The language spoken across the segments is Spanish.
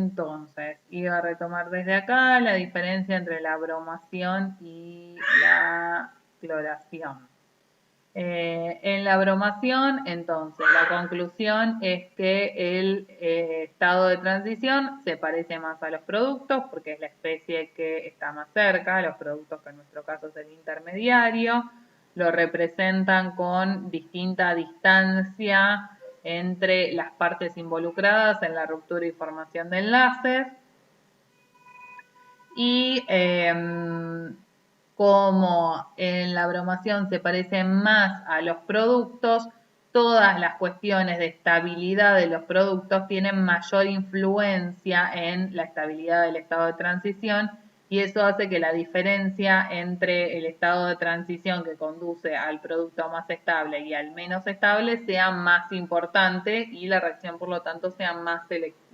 Entonces, iba a retomar desde acá la diferencia entre la bromación y la cloración. En la bromación, entonces, la conclusión es que el estado de transición se parece más a los productos porque es la especie que está más cerca, los productos que en nuestro caso es el intermediario, lo representan con distinta distancia entre las partes involucradas en la ruptura y formación de enlaces y como en la bromación se parecen más a los productos, todas las cuestiones de estabilidad de los productos tienen mayor influencia en la estabilidad del estado de transición y eso hace que la diferencia entre el estado de transición que conduce al producto más estable y al menos estable sea más importante y la reacción por lo tanto sea más selectiva.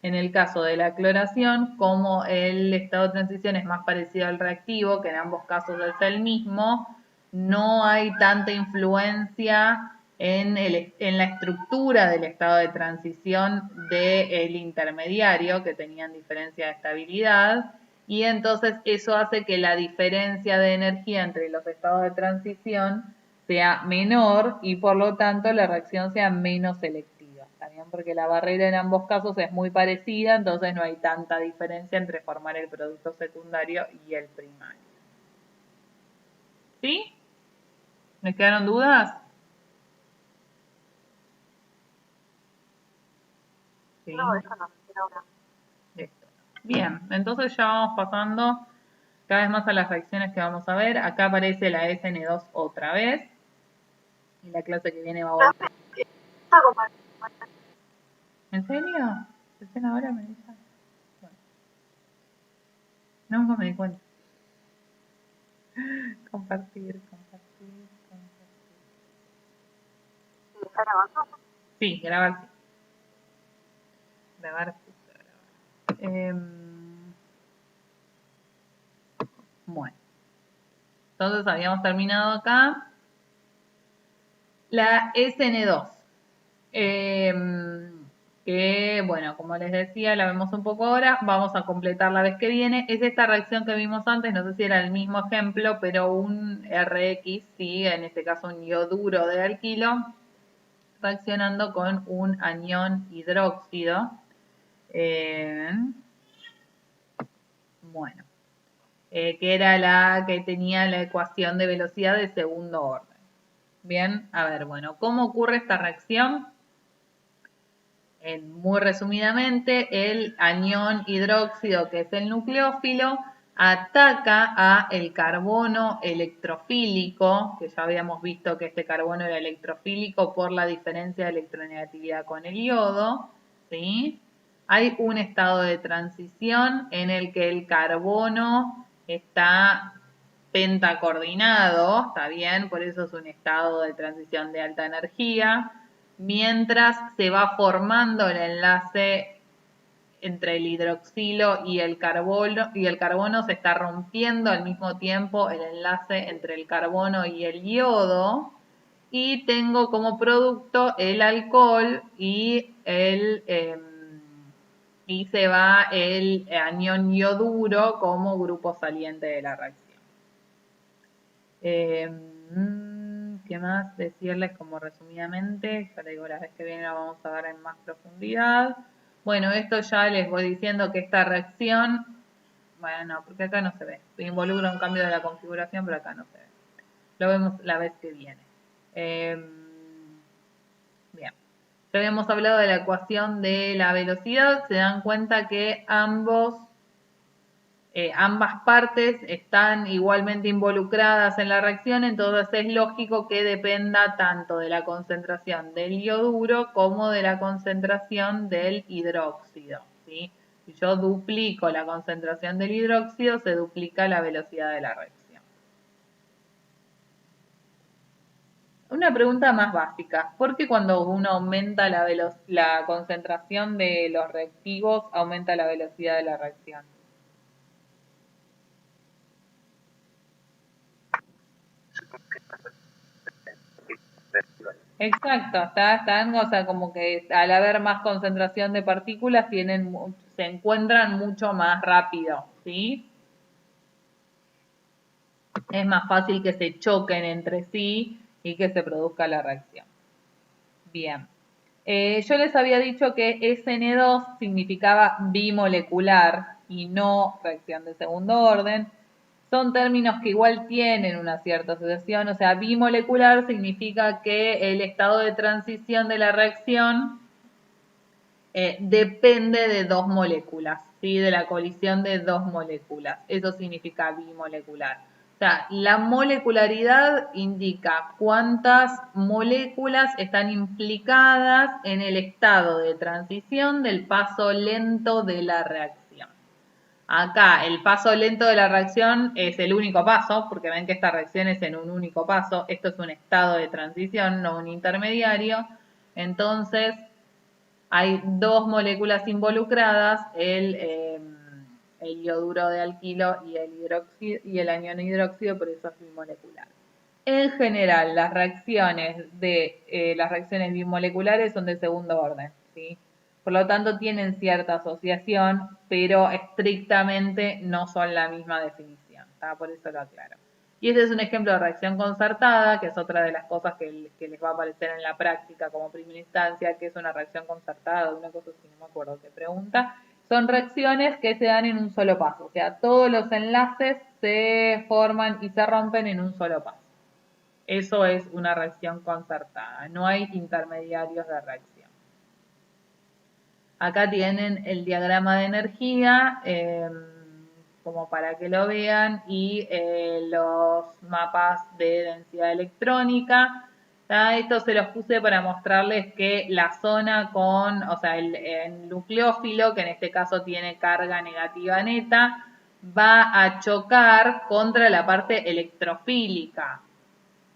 En el caso de la cloración, como el estado de transición es más parecido al reactivo, que en ambos casos es el mismo, no hay tanta influencia en la estructura del estado de transición del intermediario, que tenían diferencia de estabilidad, y entonces eso hace que la diferencia de energía entre los estados de transición sea menor y por lo tanto la reacción sea menos selectiva. También porque la barrera en ambos casos es muy parecida, entonces no hay tanta diferencia entre formar el producto secundario y el primario. ¿Sí? ¿Me quedaron dudas? ¿Sí? No, eso no, no. Listo. Bien, entonces ya vamos pasando cada vez más a las reacciones que vamos a ver. Acá aparece la SN2 otra vez. Y la clase que viene va a volver. ¿En serio? ¿Recién ahora me dicen? Bueno, nunca me di cuenta. Compartir. ¿Está grabando? Sí, grabar sí. Grabar sí. Bueno, entonces habíamos terminado acá. La SN2. Que, bueno, como les decía, la vemos un poco ahora. Vamos a completar la vez que viene. Es esta reacción que vimos antes, no sé si era el mismo ejemplo, pero un RX, sí, en este caso un ioduro de alquilo, reaccionando con un anión hidróxido. Bueno, que era la que tenía la ecuación de velocidad de segundo orden. Bien, a ver, bueno, ¿cómo ocurre esta reacción? Muy resumidamente, el anión hidróxido, que es el nucleófilo, ataca a el carbono electrofílico, que ya habíamos visto que este carbono era electrofílico por la diferencia de electronegatividad con el yodo, ¿sí? Hay un estado de transición en el que el carbono está pentacoordinado, ¿está bien? Por eso es un estado de transición de alta energía, mientras se va formando el enlace entre el hidroxilo y el carbono se está rompiendo al mismo tiempo el enlace entre el carbono y el yodo y tengo como producto el alcohol y y se va el anión yoduro como grupo saliente de la reacción. ¿Qué más decirles como resumidamente? Ya les digo, la vez que viene la vamos a ver en más profundidad. Bueno, esto ya les voy diciendo que esta reacción, bueno, no, porque acá no se ve. Involucra un cambio de la configuración, pero acá no se ve. Lo vemos la vez que viene. Bien. Ya habíamos hablado de la ecuación de la velocidad. Se dan cuenta que ambas partes están igualmente involucradas en la reacción, entonces es lógico que dependa tanto de la concentración del ioduro como de la concentración del hidróxido, ¿sí? Si yo duplico la concentración del hidróxido, se duplica la velocidad de la reacción. Una pregunta más básica, ¿por qué cuando uno aumenta la concentración de los reactivos aumenta la velocidad de la reacción? Exacto, están, o sea, como que al haber más concentración de partículas se encuentran mucho más rápido, ¿sí? Es más fácil que se choquen entre sí y que se produzca la reacción. Bien. Yo les había dicho que SN2 significaba bimolecular y no reacción de segundo orden. Son términos que igual tienen una cierta asociación, o sea, bimolecular significa que el estado de transición de la reacción depende de dos moléculas, ¿sí? De la colisión de dos moléculas. Eso significa bimolecular. O sea, la molecularidad indica cuántas moléculas están implicadas en el estado de transición del paso lento de la reacción. Acá el paso lento de la reacción es el único paso, porque ven que esta reacción es en un único paso. Esto es un estado de transición, no un intermediario. Entonces, hay dos moléculas involucradas, el ioduro de alquilo y el anión hidróxido, por eso es bimolecular. En general, las reacciones bimoleculares son de segundo orden, ¿sí? Por lo tanto, tienen cierta asociación, pero estrictamente no son la misma definición, ¿tá? Por eso lo aclaro. Y este es un ejemplo de reacción concertada, que es otra de las cosas que les va a aparecer en la práctica como primera instancia, que es una reacción concertada, una cosa así, no me acuerdo qué pregunta. Son reacciones que se dan en un solo paso, o sea, todos los enlaces se forman y se rompen en un solo paso. Eso es una reacción concertada, no hay intermediarios de reacción. Acá tienen el diagrama de energía, como para que lo vean, y los mapas de densidad electrónica. Esto se los puse para mostrarles que la zona o sea, el nucleófilo, que en este caso tiene carga negativa neta, va a chocar contra la parte electrofílica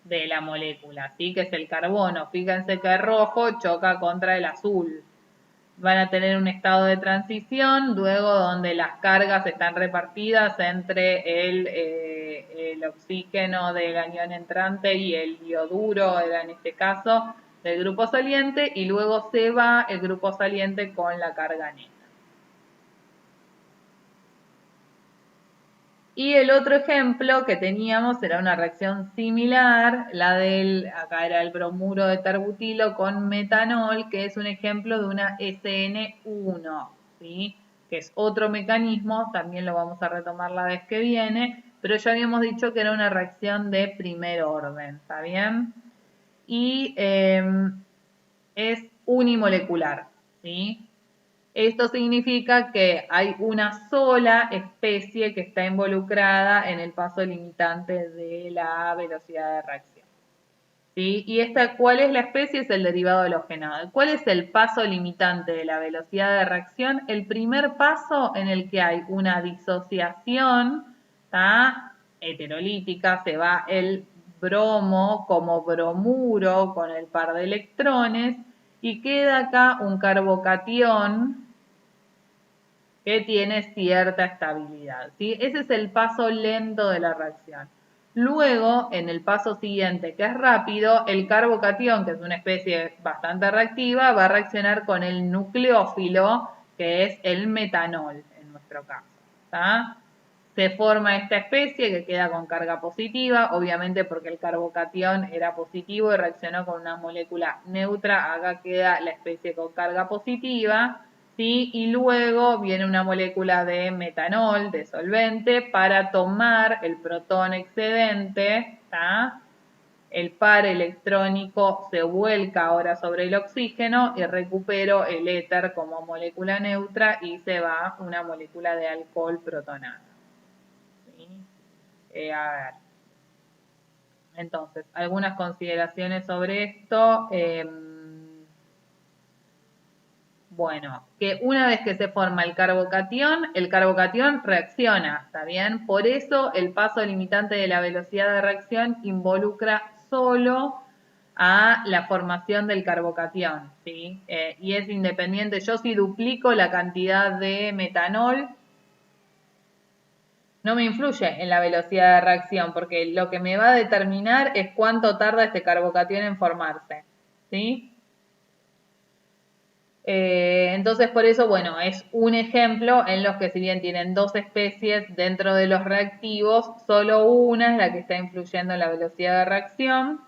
de la molécula, ¿sí? Que es el carbono. Fíjense que el rojo choca contra el azul. Van a tener un estado de transición, luego donde las cargas están repartidas entre el oxígeno del anión entrante y el ioduro, era en este caso, del grupo saliente, y luego se va el grupo saliente con la carga neta. Y el otro ejemplo que teníamos era una reacción similar, acá era el bromuro de tarbutilo con metanol, que es un ejemplo de una SN1, ¿sí? Que es otro mecanismo, también lo vamos a retomar la vez que viene, pero ya habíamos dicho que era una reacción de primer orden, ¿está bien? Y es unimolecular, ¿sí? Esto significa que hay una sola especie que está involucrada en el paso limitante de la velocidad de reacción. ¿Sí? Y ¿cuál es la especie? Es el derivado halogenado. ¿Cuál es el paso limitante de la velocidad de reacción? El primer paso en el que hay una disociación, ¿tá? Heterolítica, se va el bromo como bromuro con el par de electrones y queda acá un carbocatión que tiene cierta estabilidad, ¿sí? Ese es el paso lento de la reacción. Luego, en el paso siguiente, que es rápido, el carbocatión, que es una especie bastante reactiva, va a reaccionar con el nucleófilo, que es el metanol, en nuestro caso, ¿tá? Se forma esta especie que queda con carga positiva, obviamente porque el carbocatión era positivo y reaccionó con una molécula neutra, acá queda la especie con carga positiva, ¿sí? Y luego viene una molécula de metanol, de solvente, para tomar el protón excedente, ¿tá? El par electrónico se vuelca ahora sobre el oxígeno y recupero el éter como molécula neutra y se va una molécula de alcohol protonada. ¿Sí? A ver. Entonces, algunas consideraciones sobre esto. Bueno, que una vez que se forma el carbocatión reacciona, ¿está bien? Por eso el paso limitante de la velocidad de reacción involucra solo a la formación del carbocatión, ¿sí? Y es independiente. Yo si duplico la cantidad de metanol, no me influye en la velocidad de reacción, porque lo que me va a determinar es cuánto tarda este carbocatión en formarse. ¿sí? Entonces, por eso, bueno, es un ejemplo en los que si bien tienen dos especies dentro de los reactivos, solo una es la que está influyendo en la velocidad de reacción.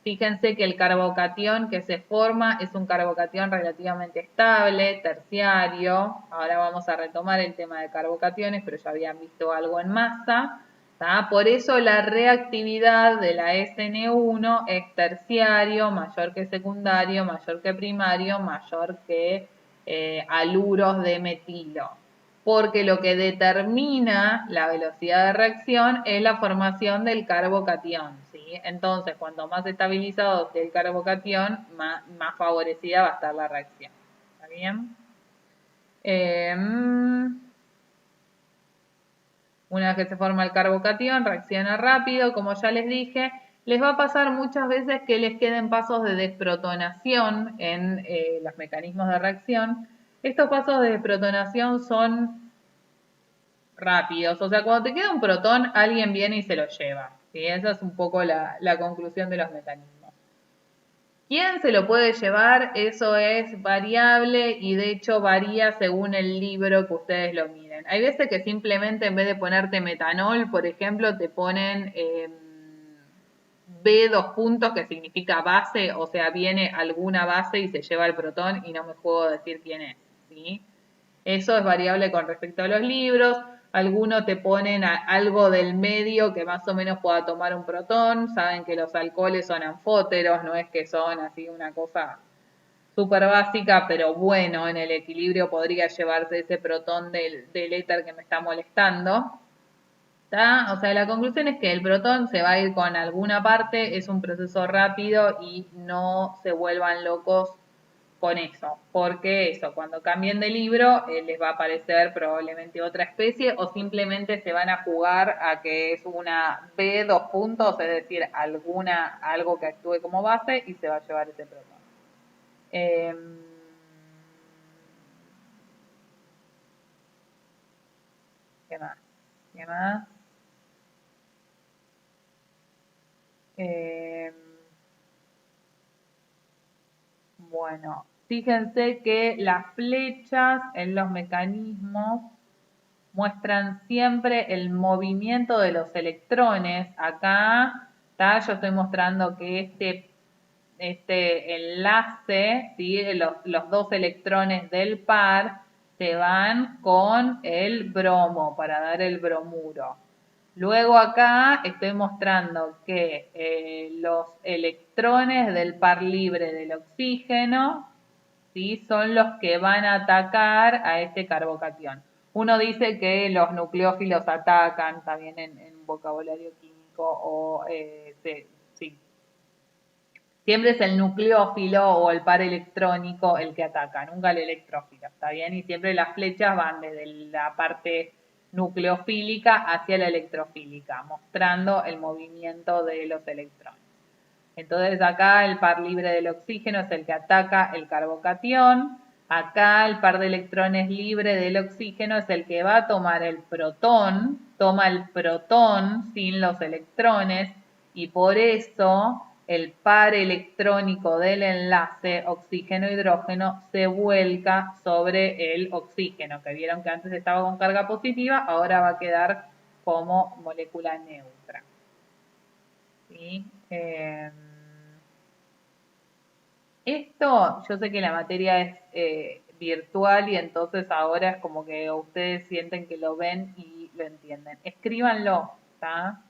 Fíjense que el carbocatión que se forma es un carbocatión relativamente estable, terciario. Ahora vamos a retomar el tema de carbocationes, pero ya habían visto algo en masa. Por eso la reactividad de la SN1 es terciario, mayor que secundario, mayor que primario, mayor que haluros de metilo. Porque lo que determina la velocidad de reacción es la formación del carbocatión, ¿sí? Entonces, cuanto más estabilizado esté el carbocatión, más favorecida va a estar la reacción. ¿Está bien? Una vez que se forma el carbocatión, reacciona rápido, como ya les dije. Les va a pasar muchas veces que les queden pasos de desprotonación en los mecanismos de reacción. Estos pasos de desprotonación son rápidos, o sea, cuando te queda un protón, alguien viene y se lo lleva. ¿Sí? Esa es un poco la conclusión de los mecanismos. ¿Quién se lo puede llevar? Eso es variable y de hecho varía según el libro que ustedes lo miren. Hay veces que simplemente en vez de ponerte metanol, por ejemplo, te ponen B dos puntos que significa base, o sea, viene alguna base y se lleva el protón y no me puedo decir quién es, ¿sí? Eso es variable con respecto a los libros. Algunos te ponen algo del medio que más o menos pueda tomar un protón. Saben que los alcoholes son anfóteros, no es que son así una cosa súper básica, pero bueno, en el equilibrio podría llevarse ese protón del éter que me está molestando. ¿Tá? O sea, la conclusión es que el protón se va a ir con alguna parte, es un proceso rápido y no se vuelvan locos con eso, porque eso, cuando cambien de libro les va a aparecer probablemente otra especie o simplemente se van a jugar a que es una B dos puntos, es decir, algo que actúe como base y se va a llevar ese protón. ¿Qué más? ¿Qué más? Bueno, fíjense que las flechas en los mecanismos muestran siempre el movimiento de los electrones. Acá yo estoy mostrando que este enlace, ¿sí? los dos electrones del par se van con el bromo para dar el bromuro. Luego acá estoy mostrando que los electrones del par libre del oxígeno, ¿sí? Son los que van a atacar a este carbocatión. Uno dice que los nucleófilos atacan también en vocabulario químico o sí. Siempre es el nucleófilo o el par electrónico el que ataca, nunca el electrófilo, ¿está bien? Y siempre las flechas van desde la parte nucleofílica hacia la electrofílica, mostrando el movimiento de los electrones. Entonces acá el par libre del oxígeno es el que ataca el carbocatión. Acá el par de electrones libre del oxígeno es el que va a tomar el protón, toma el protón sin los electrones y por eso el par electrónico del enlace oxígeno-hidrógeno se vuelca sobre el oxígeno, que vieron que antes estaba con carga positiva, ahora va a quedar como molécula neutra. ¿Sí? Esto, yo sé que la materia es virtual y entonces ahora es como que ustedes sienten que lo ven y lo entienden. Escríbanlo, ¿está?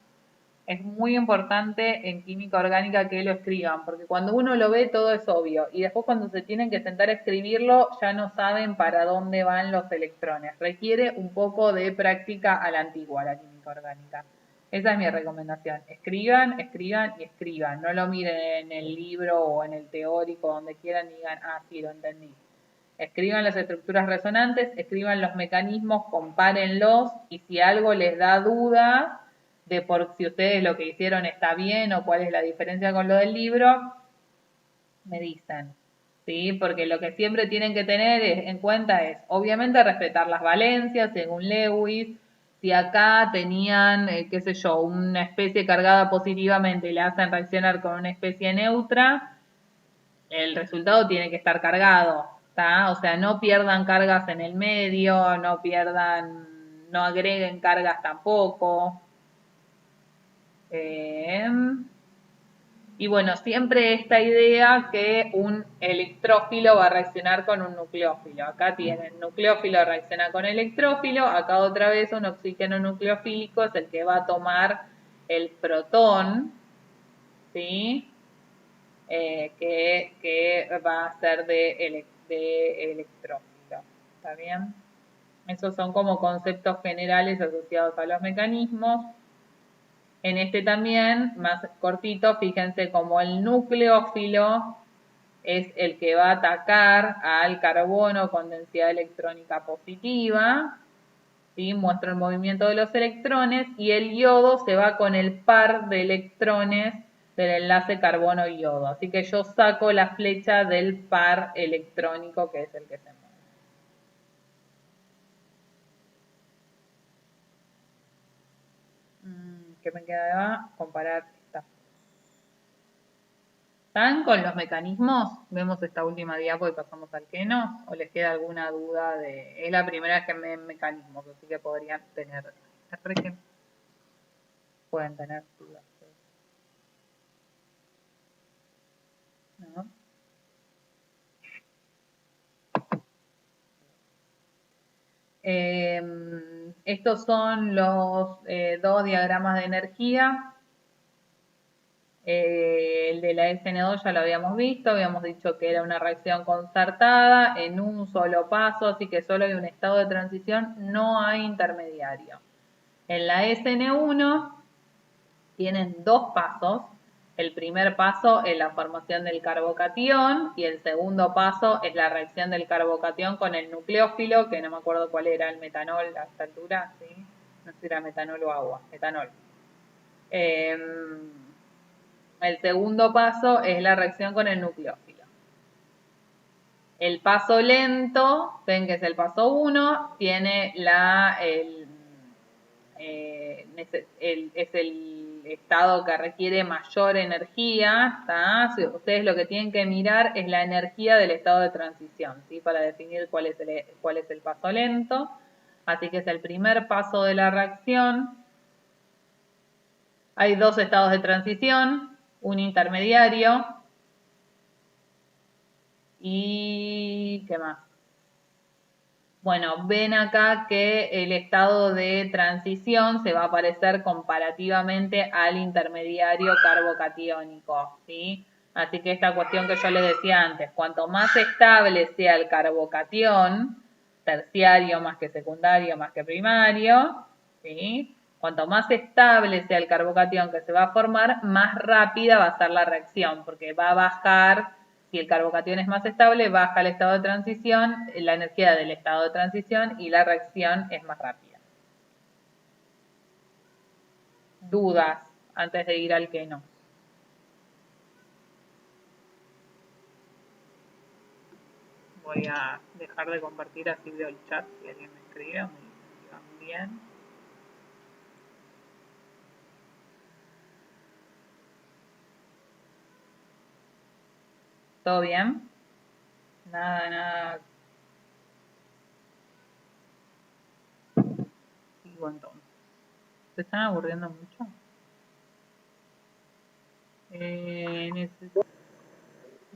Es muy importante en química orgánica que lo escriban, porque cuando uno lo ve todo es obvio y después cuando se tienen que sentar a escribirlo ya no saben para dónde van los electrones. Requiere un poco de práctica a la antigua, la química orgánica. Esa es mi recomendación. Escriban, escriban y escriban. No lo miren en el libro o en el teórico, donde quieran y digan, ah, sí, lo entendí. Escriban las estructuras resonantes, escriban los mecanismos, compárenlos y si algo les da duda de por si ustedes lo que hicieron está bien o cuál es la diferencia con lo del libro, me dicen. ¿Sí? Porque lo que siempre tienen que tener en cuenta es, obviamente, respetar las valencias según Lewis. Si acá tenían, qué sé yo, una especie cargada positivamente y la hacen reaccionar con una especie neutra, el resultado tiene que estar cargado, ¿tá? O sea, no pierdan cargas en el medio, no agreguen cargas tampoco. Y bueno, siempre esta idea que un electrófilo va a reaccionar con un nucleófilo. Acá tienen, nucleófilo reacciona con electrófilo, acá otra vez un oxígeno nucleofílico es el que va a tomar el protón, ¿sí? Que va a ser de electrófilo. ¿Está bien? Esos son como conceptos generales asociados a los mecanismos. En este también, más cortito, fíjense como el nucleófilo es el que va a atacar al carbono con densidad electrónica positiva, ¿sí? Muestra el movimiento de los electrones y el yodo se va con el par de electrones del enlace carbono-yodo. Así que yo saco la flecha del par electrónico que es el que se mueve. ¿Qué me queda? Comparar esta. ¿Están con los mecanismos? Vemos esta última diapo y pasamos al que no. ¿O les queda alguna duda de...? Es la primera vez que me ven mecanismos, así que podrían tener... Pueden tener dudas. ¿No? Estos son los dos diagramas de energía. El de la SN2 ya lo habíamos visto, habíamos dicho que era una reacción concertada en un solo paso, así que solo hay un estado de transición, no hay intermediario. En la SN1 tienen dos pasos. El primer paso es la formación del carbocatión y el segundo paso es la reacción del carbocatión con el nucleófilo, que no me acuerdo cuál era, el metanol a esta altura, ¿sí? No sé si era metanol o agua, metanol. El segundo paso es la reacción con el nucleófilo. El paso lento, ven que es el paso 1, tiene es el estado que requiere mayor energía, ¿tá? Ustedes lo que tienen que mirar es la energía del estado de transición, ¿sí? Para definir cuál es el paso lento. Así que es el primer paso de la reacción. Hay dos estados de transición, un intermediario y ¿qué más? Bueno, ven acá que el estado de transición se va a parecer comparativamente al intermediario carbocatiónico, ¿sí? Así que esta cuestión que yo les decía antes, cuanto más estable sea el carbocatión, terciario más que secundario más que primario, ¿sí? Cuanto más estable sea el carbocatión que se va a formar, más rápida va a ser la reacción, porque va a bajar. Si el carbocatión es más estable, baja el estado de transición, la energía del estado de transición y la reacción es más rápida. Dudas antes de ir al que no. Voy a dejar de compartir así veo el chat si alguien me escribe o me van bien. ¿Todo bien? Nada. Sigo entonces. ¿Se están aburriendo mucho?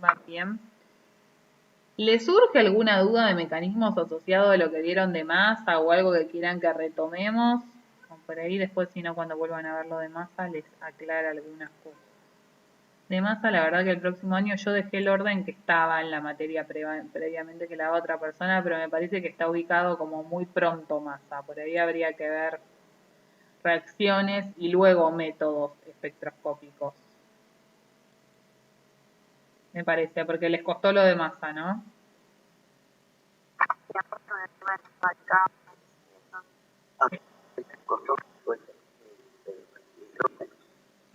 Va bien. ¿Les surge alguna duda de mecanismos asociados a lo que vieron de masa o algo que quieran que retomemos? Por ahí después, si no, cuando vuelvan a ver lo de masa, les aclara algunas cosas. De masa, la verdad que el próximo año yo dejé el orden que estaba en la materia previamente que la otra persona, pero me parece que está ubicado como muy pronto masa. Por ahí habría que ver reacciones y luego métodos espectroscópicos. Me parece, porque les costó lo de masa, ¿no?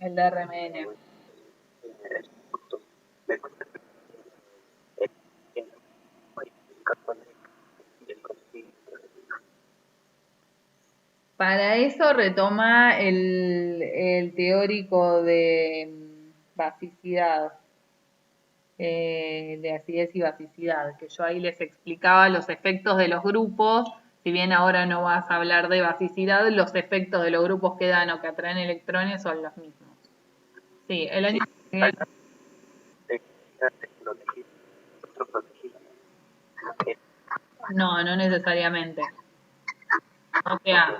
El de RMN. Para eso retoma el teórico de basicidad, de acidez y basicidad, que yo ahí les explicaba los efectos de los grupos. Si bien ahora no vas a hablar de basicidad, los efectos de los grupos que dan o que atraen electrones son los mismos. Sí, el año que viene. No, no necesariamente. O sea,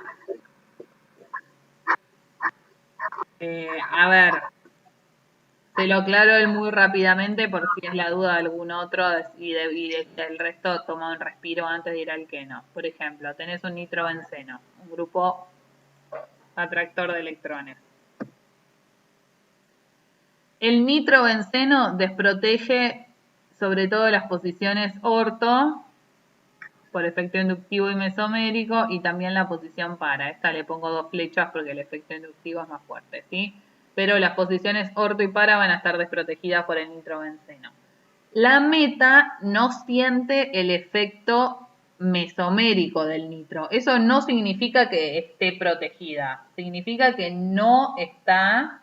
a ver, te lo aclaro muy rápidamente por si es la duda de algún otro y el resto toma un respiro antes de ir al que no. Por ejemplo, tenés un nitrobenceno, un grupo atractor de electrones. El nitrobenceno desprotege sobre todo las posiciones orto por efecto inductivo y mesomérico y también la posición para. Esta le pongo 2 flechas porque el efecto inductivo es más fuerte, ¿sí? Pero las posiciones orto y para van a estar desprotegidas por el nitrobenceno. La meta no siente el efecto mesomérico del nitro. Eso no significa que esté protegida, significa que no está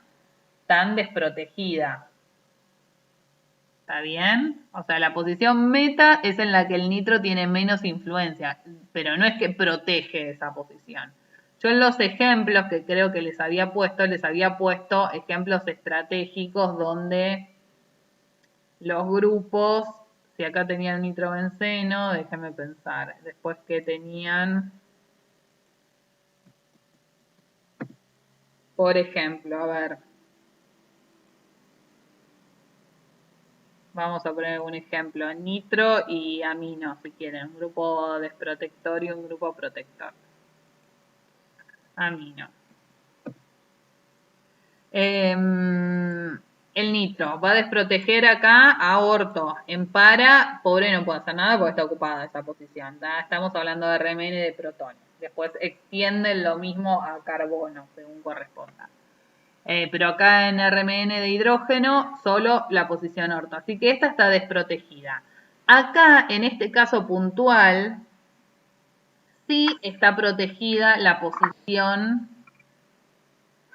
tan desprotegida. ¿Está bien? O sea, la posición meta es en la que el nitro tiene menos influencia, pero no es que protege esa posición. Yo en los ejemplos que creo que les había puesto ejemplos estratégicos donde los grupos, si acá tenían nitrobenceno, déjenme pensar, después que tenían, por ejemplo, a ver, vamos a poner un ejemplo, nitro y amino, si quieren, un grupo desprotector y un grupo protector. Amino. El nitro va a desproteger acá a orto. En para, pobre no puede hacer nada porque está ocupada esa posición. Estamos hablando de RMN de protones. Después extienden lo mismo a carbono, según corresponda. Pero acá en RMN de hidrógeno, solo la posición orto. Así que esta está desprotegida. Acá, en este caso puntual, sí está protegida la posición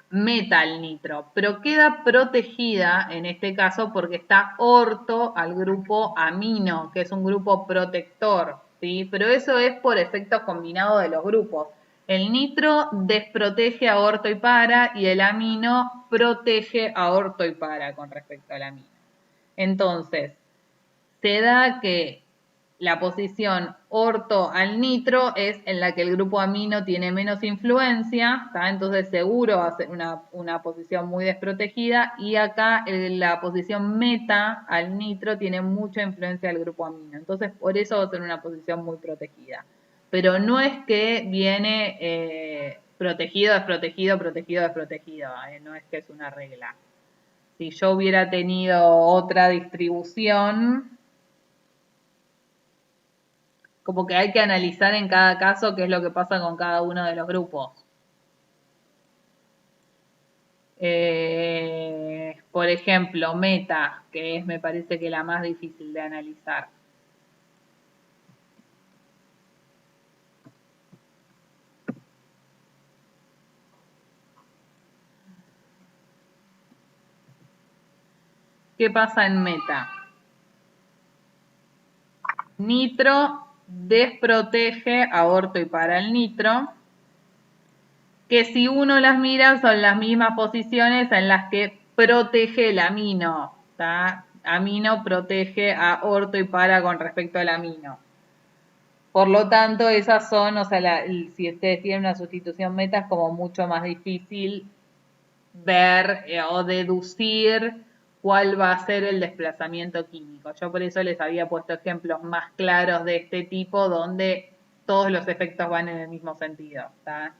metal nitro, pero queda protegida en este caso porque está orto al grupo amino, que es un grupo protector, ¿sí? Pero eso es por efectos combinados de los grupos. El nitro desprotege a orto y para y el amino protege a orto y para con respecto al amino. Entonces, se da que la posición orto al nitro es en la que el grupo amino tiene menos influencia, ¿tá? Entonces seguro va a ser una posición muy desprotegida y acá la posición meta al nitro tiene mucha influencia del grupo amino, entonces por eso va a ser una posición muy protegida. Pero no es que viene protegido, desprotegido, protegido, desprotegido, no es que es una regla. Si yo hubiera tenido otra distribución, como que hay que analizar en cada caso qué es lo que pasa con cada uno de los grupos. Por ejemplo, meta, que es, me parece que la más difícil de analizar. ¿Qué pasa en meta? Nitro desprotege a orto y para el nitro, que si uno las mira son las mismas posiciones en las que protege el amino, ¿tá? Amino protege a orto y para con respecto al amino. Por lo tanto, esas son, o sea, si ustedes tienen una sustitución meta, es como mucho más difícil ver o deducir cuál va a ser el desplazamiento químico. Yo por eso les había puesto ejemplos más claros de este tipo, donde todos los efectos van en el mismo sentido. ¿Tá?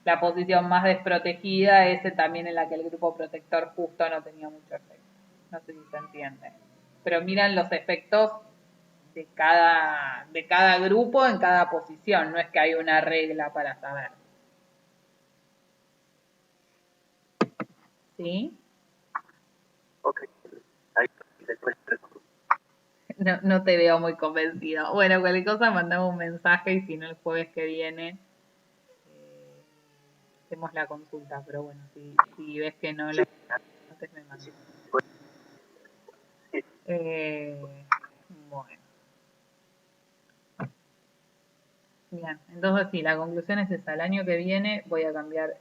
La posición más desprotegida es también en la que el grupo protector justo no tenía mucho efecto. No sé si se entiende. Pero miran los efectos de cada grupo en cada posición, no es que hay una regla para saber. ¿Sí? Ok. Ahí, después. No te veo muy convencido. Bueno, cualquier cosa mandame un mensaje y si no el jueves que viene hacemos la consulta, pero bueno, si ves que no la antes me mandas. Bueno. Bien, entonces sí, la conclusión es esa. El año que viene voy a cambiar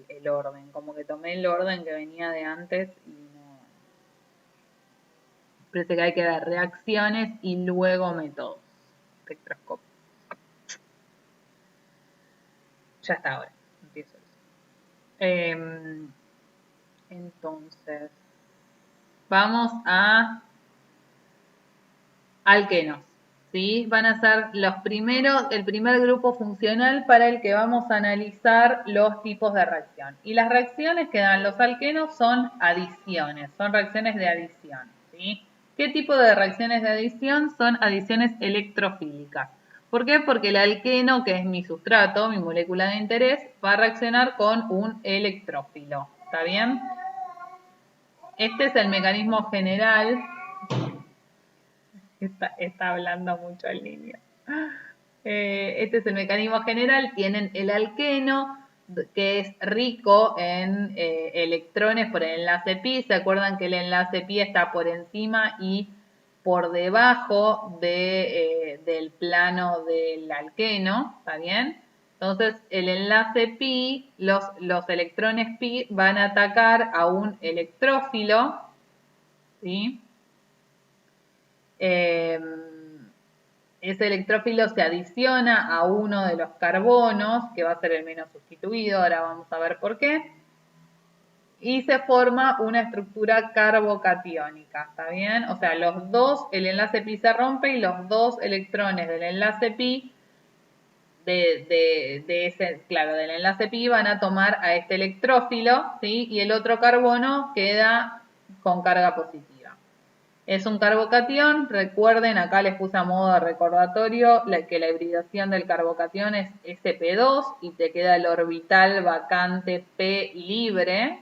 el orden. Como que tomé el orden que venía de antes y no. Parece que hay que dar reacciones y luego métodos. Espectroscopio. Ya está ahora. Empiezo eso. Entonces, vamos a alquenos. ¿Sí? Van a ser los primeros, el primer grupo funcional para el que vamos a analizar los tipos de reacción. Y las reacciones que dan los alquenos son adiciones, son reacciones de adición. ¿Sí? ¿Qué tipo de reacciones de adición? Son adiciones electrofílicas. ¿Por qué? Porque el alqueno, que es mi sustrato, mi molécula de interés, va a reaccionar con un electrófilo. ¿Está bien? Este es el mecanismo general. Está hablando mucho en línea. Este es el mecanismo general. Tienen el alqueno, que es rico en electrones por el enlace pi. ¿Se acuerdan que el enlace pi está por encima y por debajo del plano del alqueno? ¿Está bien? Entonces, el enlace pi, los electrones pi van a atacar a un electrófilo, ¿sí? Ese electrófilo se adiciona a uno de los carbonos, que va a ser el menos sustituido, ahora vamos a ver por qué, y se forma una estructura carbocatiónica, ¿está bien? O sea, los dos, el enlace pi se rompe y los dos electrones del enlace pi, del enlace pi van a tomar a este electrófilo, ¿sí? Y el otro carbono queda con carga positiva. Es un carbocatión, recuerden, acá les puse a modo de recordatorio que la hibridación del carbocatión es sp2 y te queda el orbital vacante P libre,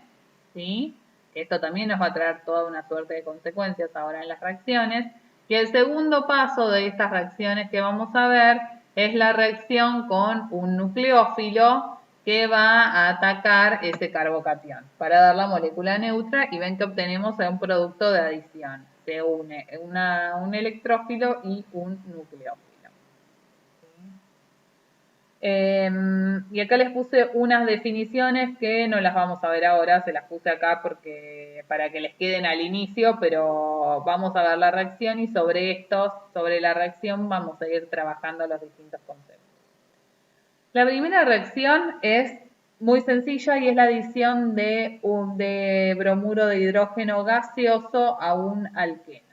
¿sí? Esto también nos va a traer toda una suerte de consecuencias ahora en las reacciones. Y el segundo paso de estas reacciones que vamos a ver es la reacción con un nucleófilo que va a atacar ese carbocatión para dar la molécula neutra y ven que obtenemos un producto de adición. Se une un electrófilo y un nucleófilo. Y acá les puse unas definiciones que no las vamos a ver ahora, se las puse acá porque para que les queden al inicio, pero vamos a ver la reacción y sobre la reacción vamos a ir trabajando los distintos conceptos. La primera reacción es muy sencilla y es la adición de bromuro de hidrógeno gaseoso a un alqueno.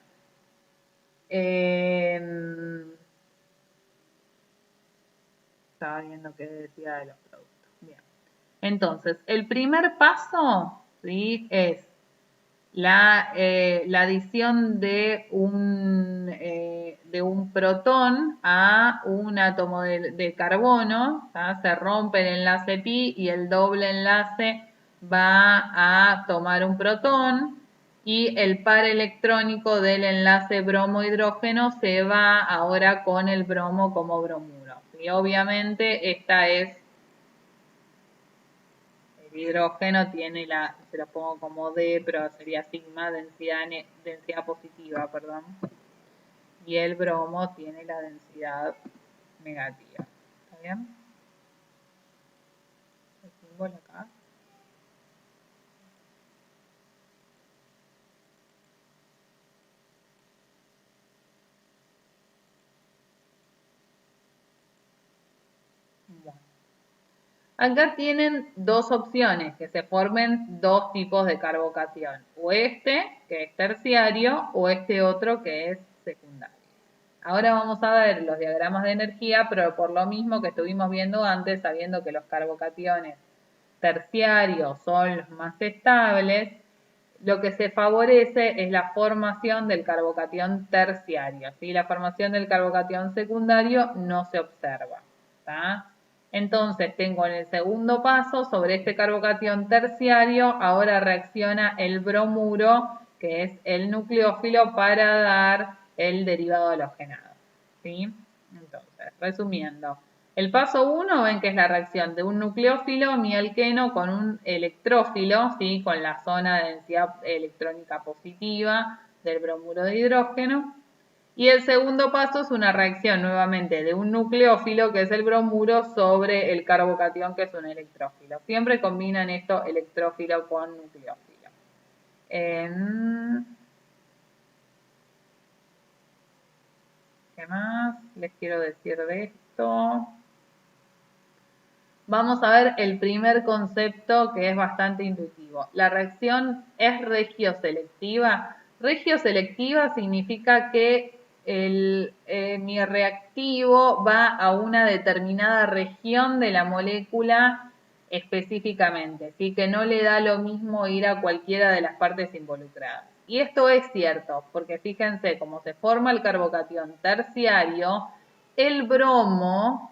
Estaba viendo qué decía de los productos. Bien. Entonces, el primer paso, ¿sí? Es la adición de un protón a un átomo de carbono, ¿tá? Se rompe el enlace pi y el doble enlace va a tomar un protón y el par electrónico del enlace bromo-hidrógeno se va ahora con el bromo como bromuro. Y obviamente esta es el hidrógeno tiene se lo pongo como D, pero sería sigma, densidad positiva, perdón. Y el bromo tiene la densidad negativa. ¿Está bien? El símbolo acá. Bueno. Acá tienen dos opciones, que se formen dos tipos de carbocatión. O este, que es terciario, o este otro, que es secundario. Ahora vamos a ver los diagramas de energía, pero por lo mismo que estuvimos viendo antes, sabiendo que los carbocationes terciarios son los más estables, lo que se favorece es la formación del carbocatión terciario. ¿Sí? La formación del carbocatión secundario no se observa. ¿Tá? Entonces tengo en el segundo paso, sobre este carbocatión terciario, ahora reacciona el bromuro, que es el nucleófilo, para dar el derivado halogenado. ¿Sí? Entonces, resumiendo, El paso 1 ven que es la reacción de un nucleófilo mialqueno con un electrófilo, ¿sí? Con la zona de densidad electrónica positiva del bromuro de hidrógeno. Y el segundo paso es una reacción nuevamente de un nucleófilo, que es el bromuro, sobre el carbocatión, que es un electrófilo. Siempre combinan esto, electrófilo con nucleófilo. ¿Qué más les quiero decir de esto? Vamos a ver el primer concepto, que es bastante intuitivo. La reacción es regioselectiva. Regioselectiva significa que mi reactivo va a una determinada región de la molécula específicamente, ¿sí? Que no le da lo mismo ir a cualquiera de las partes involucradas. Y esto es cierto, porque fíjense, cómo se forma el carbocatión terciario, el bromo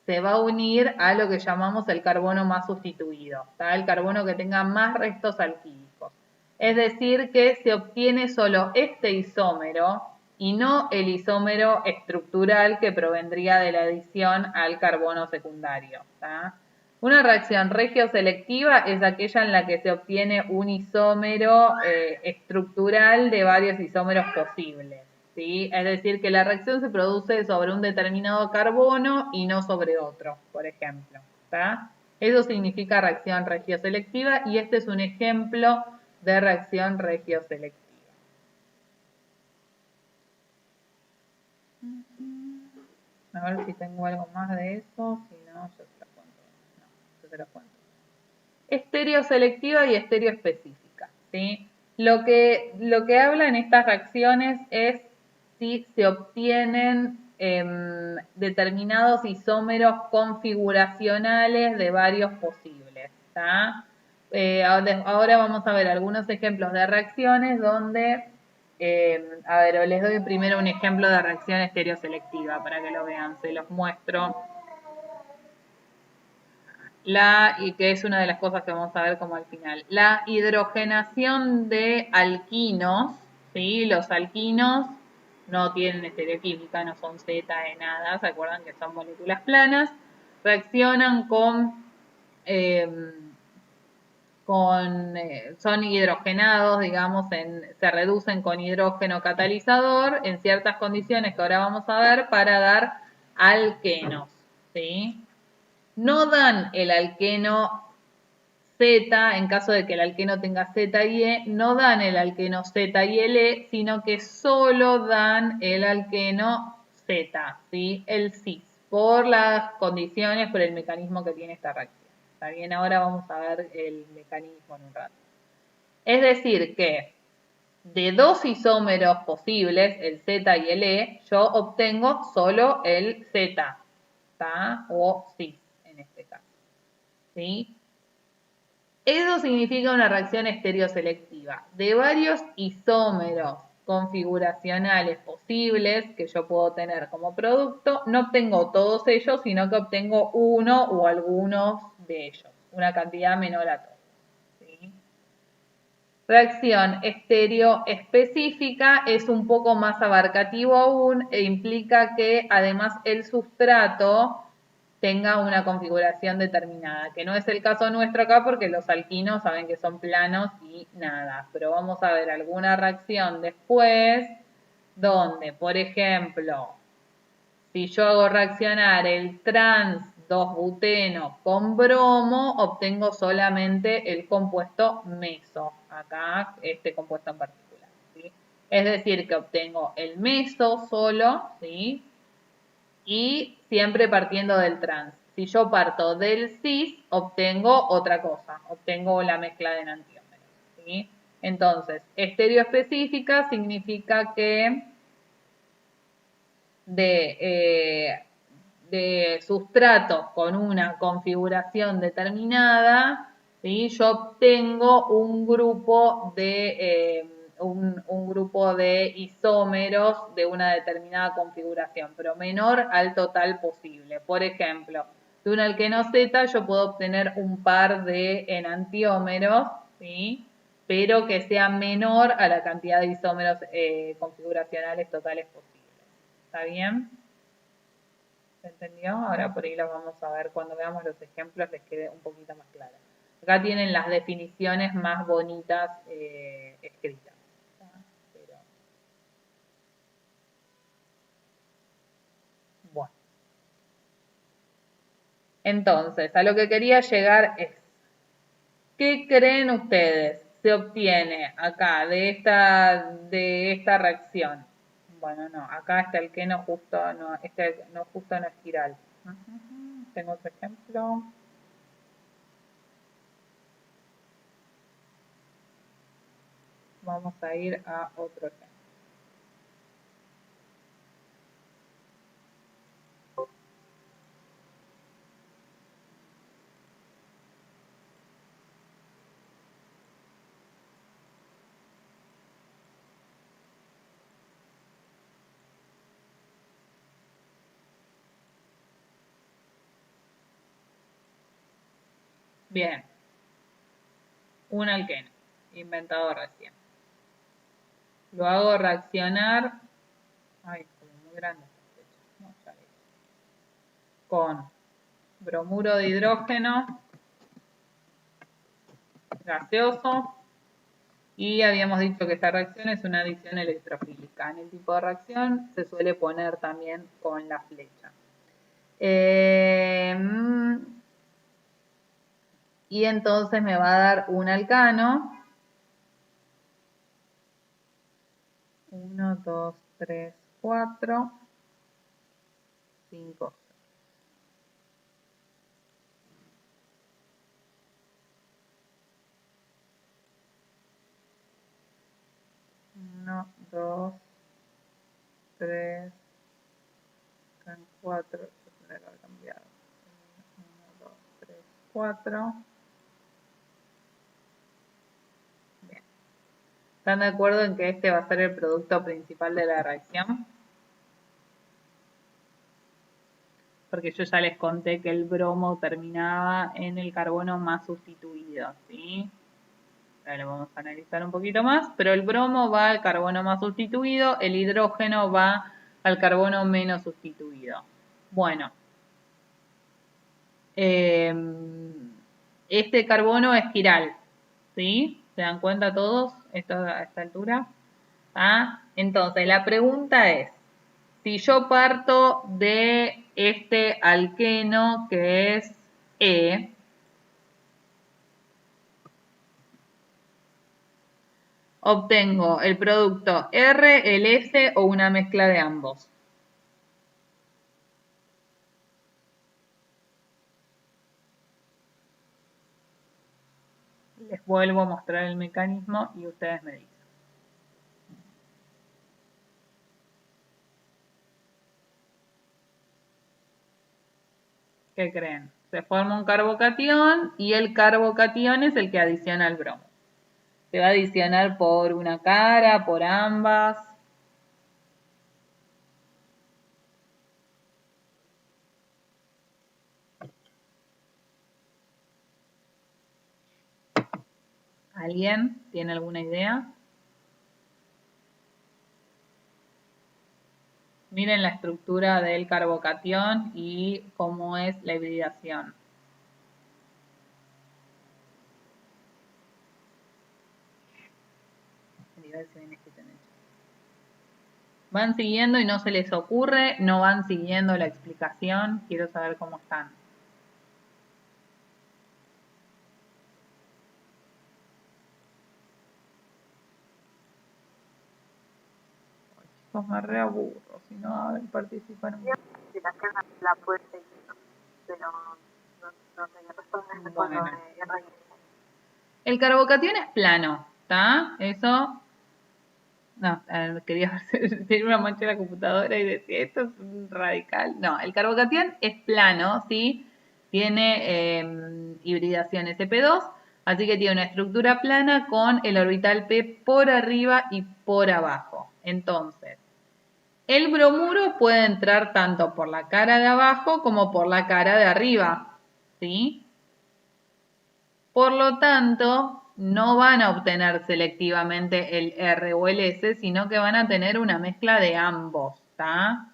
se va a unir a lo que llamamos el carbono más sustituido, ¿tá? El carbono que tenga más restos alquílicos. Es decir, que se obtiene solo este isómero y no el isómero estructural que provendría de la adición al carbono secundario, ¿tá? Una reacción regioselectiva es aquella en la que se obtiene un isómero estructural de varios isómeros posibles, ¿sí? Es decir, que la reacción se produce sobre un determinado carbono y no sobre otro, por ejemplo, ¿tá? Eso significa reacción regioselectiva y este es un ejemplo de reacción regioselectiva. A ver si tengo algo más de eso, si no, yo te lo cuento. No, yo te lo cuento. Estereoselectiva y estereoespecífica, ¿sí? Lo que habla en estas reacciones es si se obtienen determinados isómeros configuracionales de varios posibles, ¿tá? Ahora vamos a ver algunos ejemplos de reacciones donde, a ver, les doy primero un ejemplo de reacción estereoselectiva para que lo vean, se los muestro. Y que es una de las cosas que vamos a ver como al final. La hidrogenación de alquinos, ¿sí? Los alquinos no tienen estereoquímica, no son Z de nada, ¿se acuerdan que son moléculas planas? Reaccionan son hidrogenados, digamos, se reducen con hidrógeno catalizador en ciertas condiciones que ahora vamos a ver para dar alquenos, ¿sí? No dan el alqueno Z, en caso de que el alqueno tenga Z y E, no dan el alqueno Z y el E, sino que solo dan el alqueno Z, ¿sí? El cis, por las condiciones, por el mecanismo que tiene esta reacción. ¿Está bien? Ahora vamos a ver el mecanismo en un rato. Es decir que de dos isómeros posibles, el Z y el E, yo obtengo solo el Z, ¿tá? O cis en este caso, ¿sí? Eso significa una reacción estereoselectiva. De varios isómeros configuracionales posibles que yo puedo tener como producto, no obtengo todos ellos, sino que obtengo uno o algunos de ellos, una cantidad menor a todos, ¿sí? Reacción estereoespecífica es un poco más abarcativo aún e implica que además el sustrato tenga una configuración determinada, que no es el caso nuestro acá porque los alquinos saben que son planos y nada, pero vamos a ver alguna reacción después donde, por ejemplo, si yo hago reaccionar el trans 2-buteno con bromo, obtengo solamente el compuesto meso, acá este compuesto en particular, ¿sí? Es decir, que obtengo el meso solo, ¿sí? Y siempre partiendo del trans. Si yo parto del cis, obtengo otra cosa, obtengo la mezcla de enantiómeros, ¿sí? Entonces, estereoespecífica significa que de sustratos con una configuración determinada, ¿sí? Yo obtengo un grupo de isómeros de una determinada configuración, pero menor al total posible. Por ejemplo, de un alqueno Z yo puedo obtener un par de enantiómeros, ¿sí? Pero que sea menor a la cantidad de isómeros configuracionales totales posibles. ¿Está bien? ¿Se entendió? Ahora por ahí lo vamos a ver cuando veamos los ejemplos, les quede un poquito más claro. Acá tienen las definiciones más bonitas escritas. Pero, bueno. Entonces, a lo que quería llegar es, ¿qué creen ustedes se obtiene acá de esta reacción? Bueno, no, acá está el que no justo, no, este no justo no es giral. Tengo otro ejemplo. Vamos a ir a otro ejemplo. Bien, un alqueno, inventado recién. Lo hago reaccionar, ay, como muy grande esta flecha, no, ya ves, con bromuro de hidrógeno gaseoso y habíamos dicho que esta reacción es una adición electrofílica. En el tipo de reacción se suele poner también con la flecha. Y entonces me va a dar un alcano. 1, 2, 3, 4, 5, 1, 2, 3, 4, tendría que haber cambiado. 1, 2, 3, 4. Bien. ¿Están de acuerdo en que este va a ser el producto principal de la reacción? Porque yo ya les conté que el bromo terminaba en el carbono más sustituido, ¿sí? Ahora lo vamos a analizar un poquito más, pero el bromo va al carbono más sustituido, el hidrógeno va al carbono menos sustituido. Bueno, este carbono es chiral, ¿sí? ¿Se dan cuenta todos a esta altura? ¿Ah? Entonces, la pregunta es, si yo parto de este alqueno que es E, obtengo el producto R, el S o una mezcla de ambos. Les vuelvo a mostrar el mecanismo y ustedes me dicen. ¿Qué creen? Se forma un carbocatión y el carbocatión es el que adiciona el bromo. Se va a adicionar por una cara, por ambas. ¿Alguien tiene alguna idea? Miren la estructura del carbocatión y cómo es la hibridación. ¿Van siguiendo y no se les ocurre? ¿No van siguiendo la explicación? Quiero saber cómo están. Chicos, me reaburro, si no participan. La explicación la puedes seguir, pero no sé, respondes Bueno. de El carbocatión es plano, ¿está? Eso. No, quería tener una mancha en la computadora y decía, esto es un radical. No, el carbocatión es plano, ¿sí? Tiene hibridación sp2, así que tiene una estructura plana con el orbital p por arriba y por abajo. Entonces, el bromuro puede entrar tanto por la cara de abajo como por la cara de arriba, ¿sí? Por lo tanto, no van a obtener selectivamente el R o el S, sino que van a tener una mezcla de ambos, ¿está?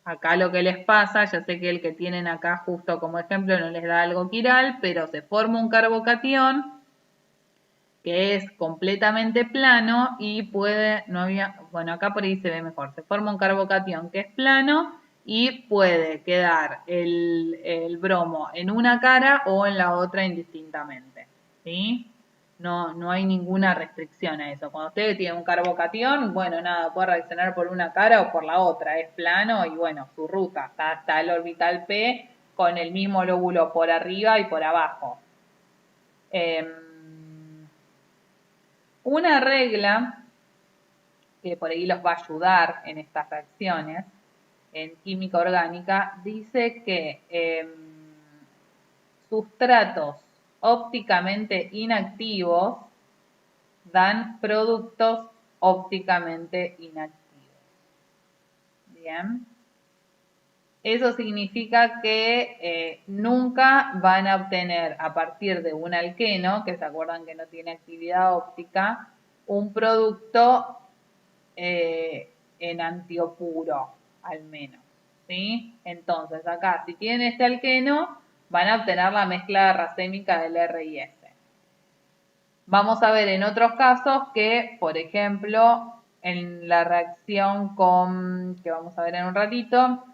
Acá lo que les pasa, ya sé que el que tienen acá justo como ejemplo no les da algo quiral, pero se forma un carbocatión que es completamente plano y puede, no había, bueno, acá por ahí se ve mejor, se forma un carbocatión que es plano y puede quedar el bromo en una cara o en la otra indistintamente, ¿sí? No hay ninguna restricción a eso. Cuando usted tiene un carbocatión, bueno, nada, puede reaccionar por una cara o por la otra, es plano y bueno, su ruta, está el orbital P con el mismo lóbulo por arriba y por abajo. Una regla que por ahí los va a ayudar en estas reacciones en química orgánica dice que sustratos ópticamente inactivos dan productos ópticamente inactivos. Bien. Eso significa que nunca van a obtener a partir de un alqueno, que se acuerdan que no tiene actividad óptica, un producto enantio puro, al menos. ¿Sí? Entonces, acá, si tienen este alqueno, van a obtener la mezcla racémica del R y S. Vamos a ver en otros casos que, por ejemplo, en la reacción con, que vamos a ver en un ratito,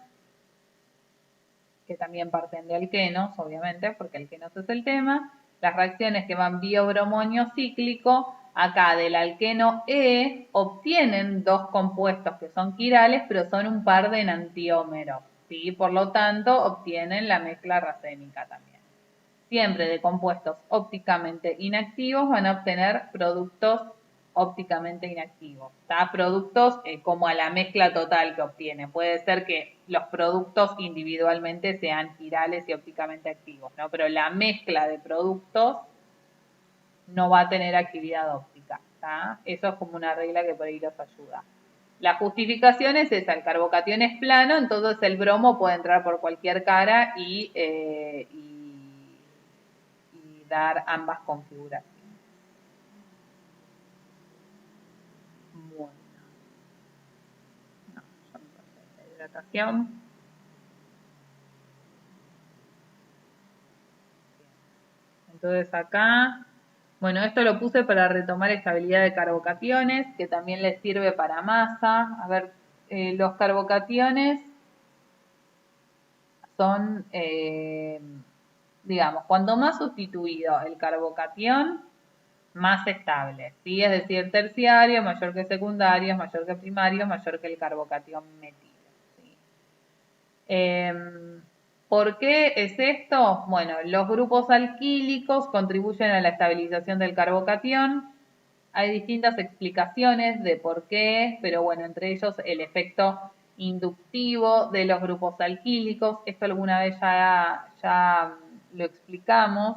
que también parten de alquenos, obviamente, porque alquenos es el tema, las reacciones que van biobromonio cíclico, acá del alqueno E obtienen dos compuestos que son quirales, pero son un par de enantiómeros, ¿sí? Por lo tanto, obtienen la mezcla racémica también. Siempre de compuestos ópticamente inactivos van a obtener productos ópticamente inactivos. ¿Tá? Productos como a la mezcla total que obtienen. Puede ser que los productos individualmente sean quirales y ópticamente activos, ¿no? Pero la mezcla de productos no va a tener actividad óptica. ¿Tá? Eso es como una regla que por ahí los ayuda. La justificación es esa, el carbocatión es plano, entonces el bromo puede entrar por cualquier cara y dar ambas configuraciones. Bueno, no, ya me pasé la hidratación. Entonces acá, bueno, esto lo puse para retomar estabilidad de carbocationes, que también les sirve para masa. A ver, los carbocationes son, digamos, cuanto más sustituido el carbocatión, más estable, ¿sí? Es decir, terciario mayor que secundario, mayor que primario, mayor que el carbocatión metilo, ¿sí? ¿Por qué es esto? Bueno, los grupos alquílicos contribuyen a la estabilización del carbocatión. Hay distintas explicaciones de por qué, pero bueno, entre ellos el efecto inductivo de los grupos alquílicos. Esto alguna vez ya lo explicamos.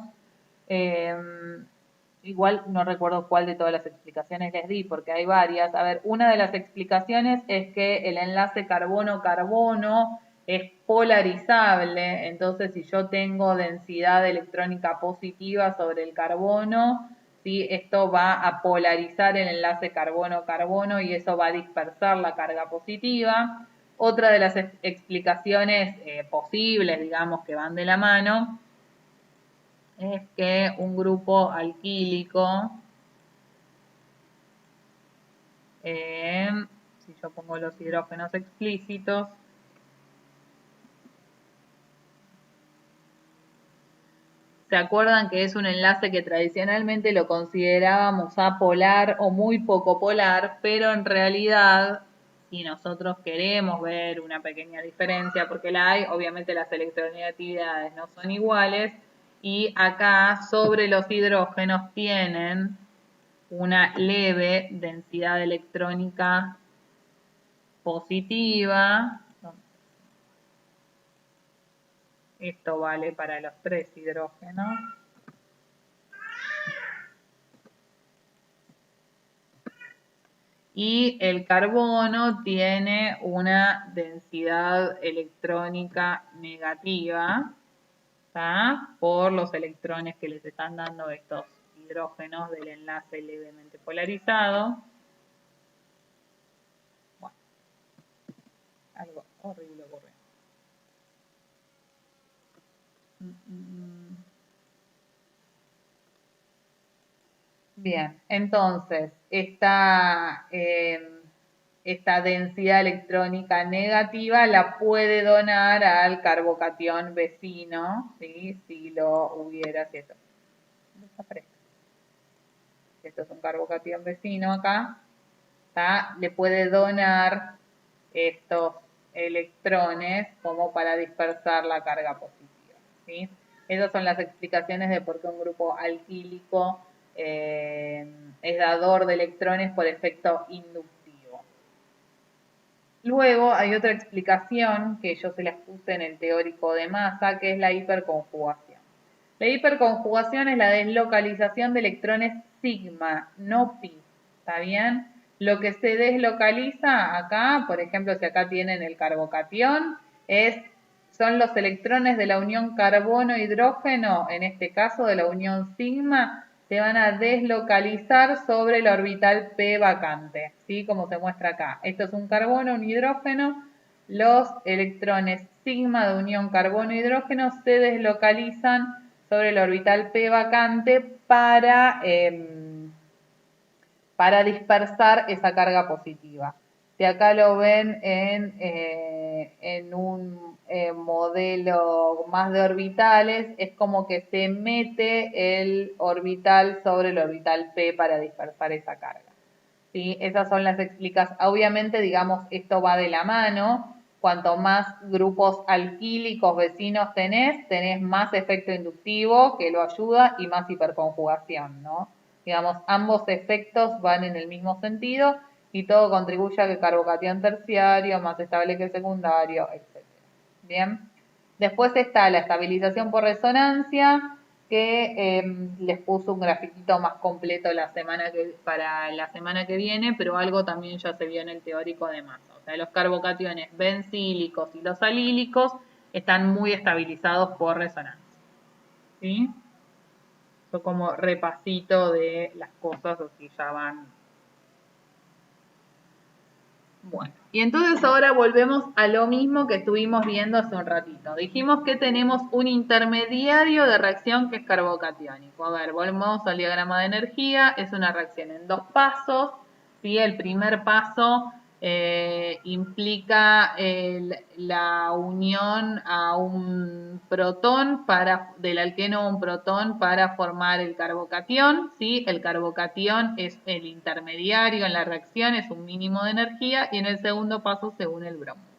Igual no recuerdo cuál de todas las explicaciones les di, porque hay varias. A ver, una de las explicaciones es que el enlace carbono-carbono es polarizable, entonces si yo tengo densidad electrónica positiva sobre el carbono, ¿sí? Esto va a polarizar el enlace carbono-carbono y eso va a dispersar la carga positiva. Otra de las explicaciones posibles, digamos, que van de la mano, es que un grupo alquílico, si yo pongo los hidrógenos explícitos, ¿se acuerdan que es un enlace que tradicionalmente lo considerábamos apolar o muy poco polar? Pero en realidad, si nosotros queremos ver una pequeña diferencia, porque la hay, obviamente las electronegatividades no son iguales, y acá sobre los hidrógenos tienen una leve densidad electrónica positiva. Esto vale para los 3 hidrógenos. Y el carbono tiene una densidad electrónica negativa, ¿tá? Por los electrones que les están dando estos hidrógenos del enlace levemente polarizado. Bueno. Algo horrible ocurrió. Bien, entonces, esta densidad electrónica negativa la puede donar al carbocatión vecino, ¿sí? Si lo hubiera, si esto desaparece. Esto es un carbocatión vecino acá, ¿tá? Le puede donar estos electrones como para dispersar la carga positiva, ¿sí? Esas son las explicaciones de por qué un grupo alquílico es dador de electrones por efecto inductivo. Luego hay otra explicación que yo se las puse en el teórico de masa, que es la hiperconjugación. La hiperconjugación es la deslocalización de electrones sigma, no pi, ¿está bien? Lo que se deslocaliza acá, por ejemplo, si acá tienen el carbocatión, son los electrones de la unión carbono-hidrógeno, en este caso de la unión sigma, se van a deslocalizar sobre el orbital p vacante, ¿sí? Como se muestra acá. Esto es un carbono, un hidrógeno. Los electrones sigma de unión carbono-hidrógeno se deslocalizan sobre el orbital p vacante para dispersar esa carga positiva. Si acá lo ven en un modelo más de orbitales, es como que se mete el orbital sobre el orbital P para dispersar esa carga. ¿Sí? Esas son las explicaciones. Obviamente, digamos, esto va de la mano. Cuanto más grupos alquílicos vecinos tenés más efecto inductivo que lo ayuda y más hiperconjugación, ¿no? Digamos, ambos efectos van en el mismo sentido y todo contribuye a que el carbocatión terciario más estable que el secundario, etc. Bien. Después está la estabilización por resonancia, que les puse un grafiquito más completo para la semana que viene, pero algo también ya se vio en el teórico de masa. O sea, los carbocationes bencílicos y los alílicos están muy estabilizados por resonancia. ¿Sí? Esto como repasito de las cosas, así ya van. Bueno, y entonces ahora volvemos a lo mismo que estuvimos viendo hace un ratito. Dijimos que tenemos un intermediario de reacción que es carbocatiónico. A ver, volvemos al diagrama de energía. Es una reacción en dos pasos. ¿Sí? El primer paso implica la unión a un protón del alqueno a un protón para formar el carbocatión. ¿Sí? El carbocatión es el intermediario en la reacción, es un mínimo de energía, y en el segundo paso se une el bromuro.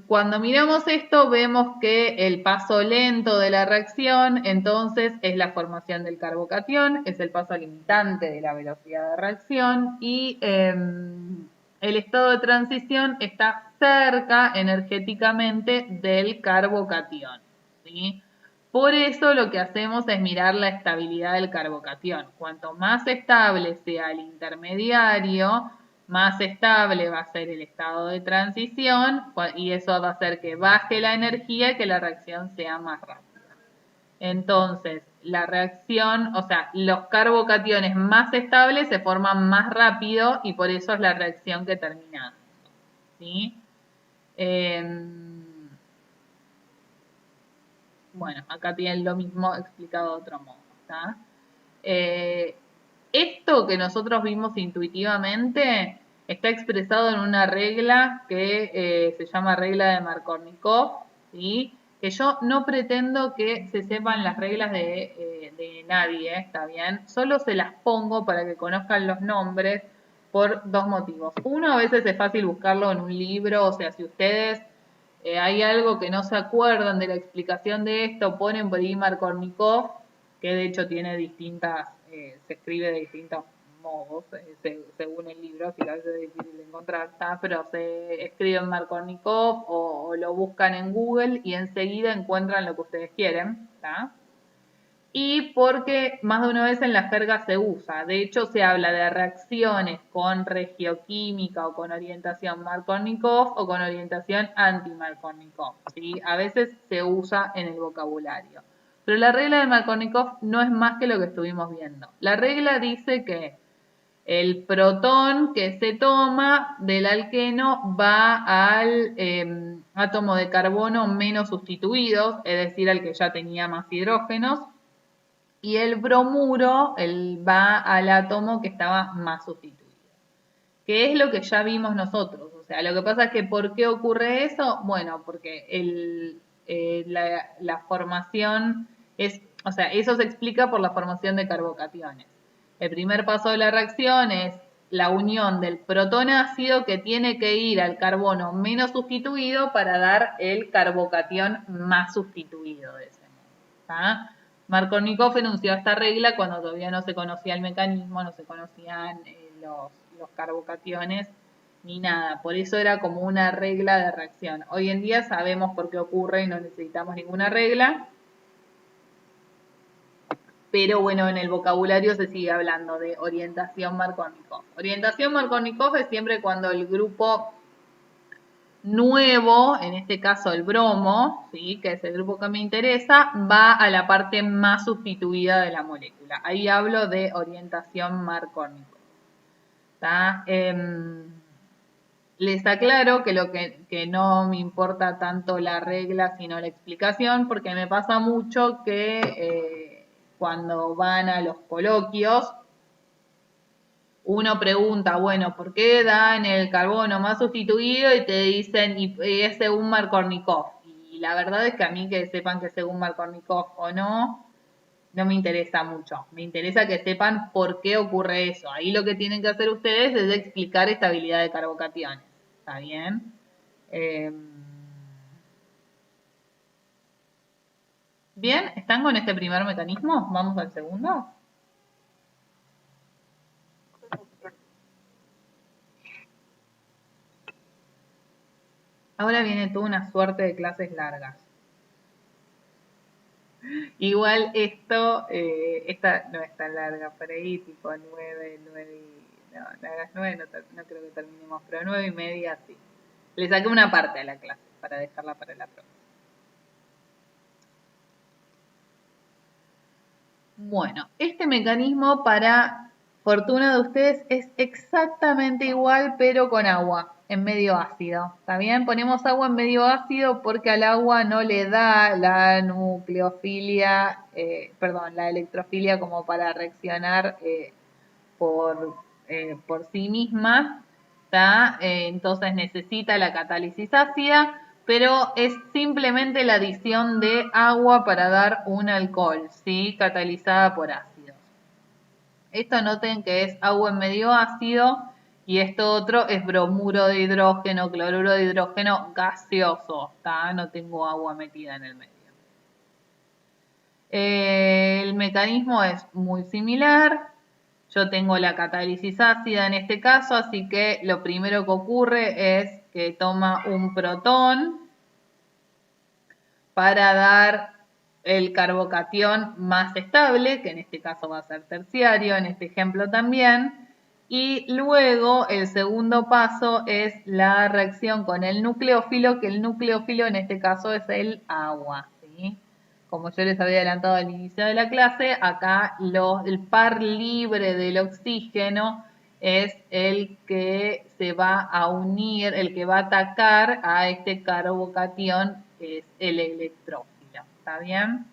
Cuando miramos esto vemos que el paso lento de la reacción entonces es la formación del carbocatión, es el paso limitante de la velocidad de reacción, y el estado de transición está cerca energéticamente del carbocatión, ¿sí? Por eso lo que hacemos es mirar la estabilidad del carbocatión. Cuanto más estable sea el intermediario, más estable va a ser el estado de transición, y eso va a hacer que baje la energía y que la reacción sea más rápida. Entonces, la reacción, o sea, los carbocationes más estables se forman más rápido y por eso es la reacción que termina. ¿Sí? Bueno, acá tienen lo mismo explicado de otro modo. ¿Está? Esto que nosotros vimos intuitivamente está expresado en una regla que se llama regla de Markovnikov, ¿sí? Que yo no pretendo que se sepan las reglas de nadie, ¿está bien? Solo se las pongo para que conozcan los nombres por dos motivos. Uno, a veces es fácil buscarlo en un libro, o sea, si ustedes hay algo que no se acuerdan de la explicación de esto, ponen por ahí Markovnikov, que de hecho tiene distintas, se escribe de distintos modos, según el libro, así que a veces es difícil de encontrar, ¿tá? Pero se escribe en Markovnikov o lo buscan en Google y enseguida encuentran lo que ustedes quieren, ¿tá? Y porque más de una vez en la jerga se usa. De hecho, se habla de reacciones con regioquímica o con orientación Markovnikov o con orientación anti-Markovnikov, ¿sí? A veces se usa en el vocabulario. Pero la regla de Markovnikov no es más que lo que estuvimos viendo. La regla dice que El protón que se toma del alqueno va al átomo de carbono menos sustituido, es decir, al que ya tenía más hidrógenos, y el bromuro va al átomo que estaba más sustituido, que es lo que ya vimos nosotros. O sea, lo que pasa es que ¿por qué ocurre eso? Bueno, porque la formación es, o sea, eso se explica por la formación de carbocationes. El primer paso de la reacción es la unión del protón ácido que tiene que ir al carbono menos sustituido para dar el carbocatión más sustituido de ese modo. Markovnikov enunció esta regla cuando todavía no se conocía el mecanismo, no se conocían los carbocationes ni nada. Por eso era como una regla de reacción. Hoy en día sabemos por qué ocurre y no necesitamos ninguna regla. Pero bueno, en el vocabulario se sigue hablando de orientación Markovnikov. Orientación Markovnikov es siempre cuando el grupo nuevo, en este caso el bromo, ¿sí?, que es el grupo que me interesa, va a la parte más sustituida de la molécula. Ahí hablo de orientación Markovnikov. Les aclaro que no me importa tanto la regla, sino la explicación, porque me pasa mucho que cuando van a los coloquios, uno pregunta, bueno, ¿por qué dan el carbono más sustituido? Y te dicen, y es según Markovnikov. Y la verdad es que a mí que sepan que es según Markovnikov o no, no me interesa mucho. Me interesa que sepan por qué ocurre eso. Ahí lo que tienen que hacer ustedes es explicar estabilidad de carbocationes. ¿Está bien? Bien, ¿están con este primer mecanismo? ¿Vamos al segundo? Ahora viene toda una suerte de clases largas. Igual esta no es tan larga, por ahí tipo 9, no, a las 9 no creo que terminemos, pero 9:30 sí. Le saqué una parte a la clase para dejarla para la próxima. Bueno, este mecanismo para fortuna de ustedes es exactamente igual, pero con agua en medio ácido. ¿Está bien? Ponemos agua en medio ácido porque al agua no le da la nucleofilia, la electrofilia como para reaccionar por sí misma. Entonces necesita la catálisis ácida, pero es simplemente la adición de agua para dar un alcohol, ¿sí?, catalizada por ácidos. Esto noten que es agua en medio ácido y esto otro es bromuro de hidrógeno, cloruro de hidrógeno gaseoso, no tengo agua metida en el medio. El mecanismo es muy similar. Yo tengo la catálisis ácida en este caso, así que lo primero que ocurre es que toma un protón para dar el carbocatión más estable, que en este caso va a ser terciario, en este ejemplo también. Y luego el segundo paso es la reacción con el nucleófilo, que el nucleófilo en este caso es el agua, ¿sí? Como yo les había adelantado al inicio de la clase, acá el par libre del oxígeno es el que se va a unir, el que va a atacar a este carbocatión, que es el electrófilo. ¿Está bien?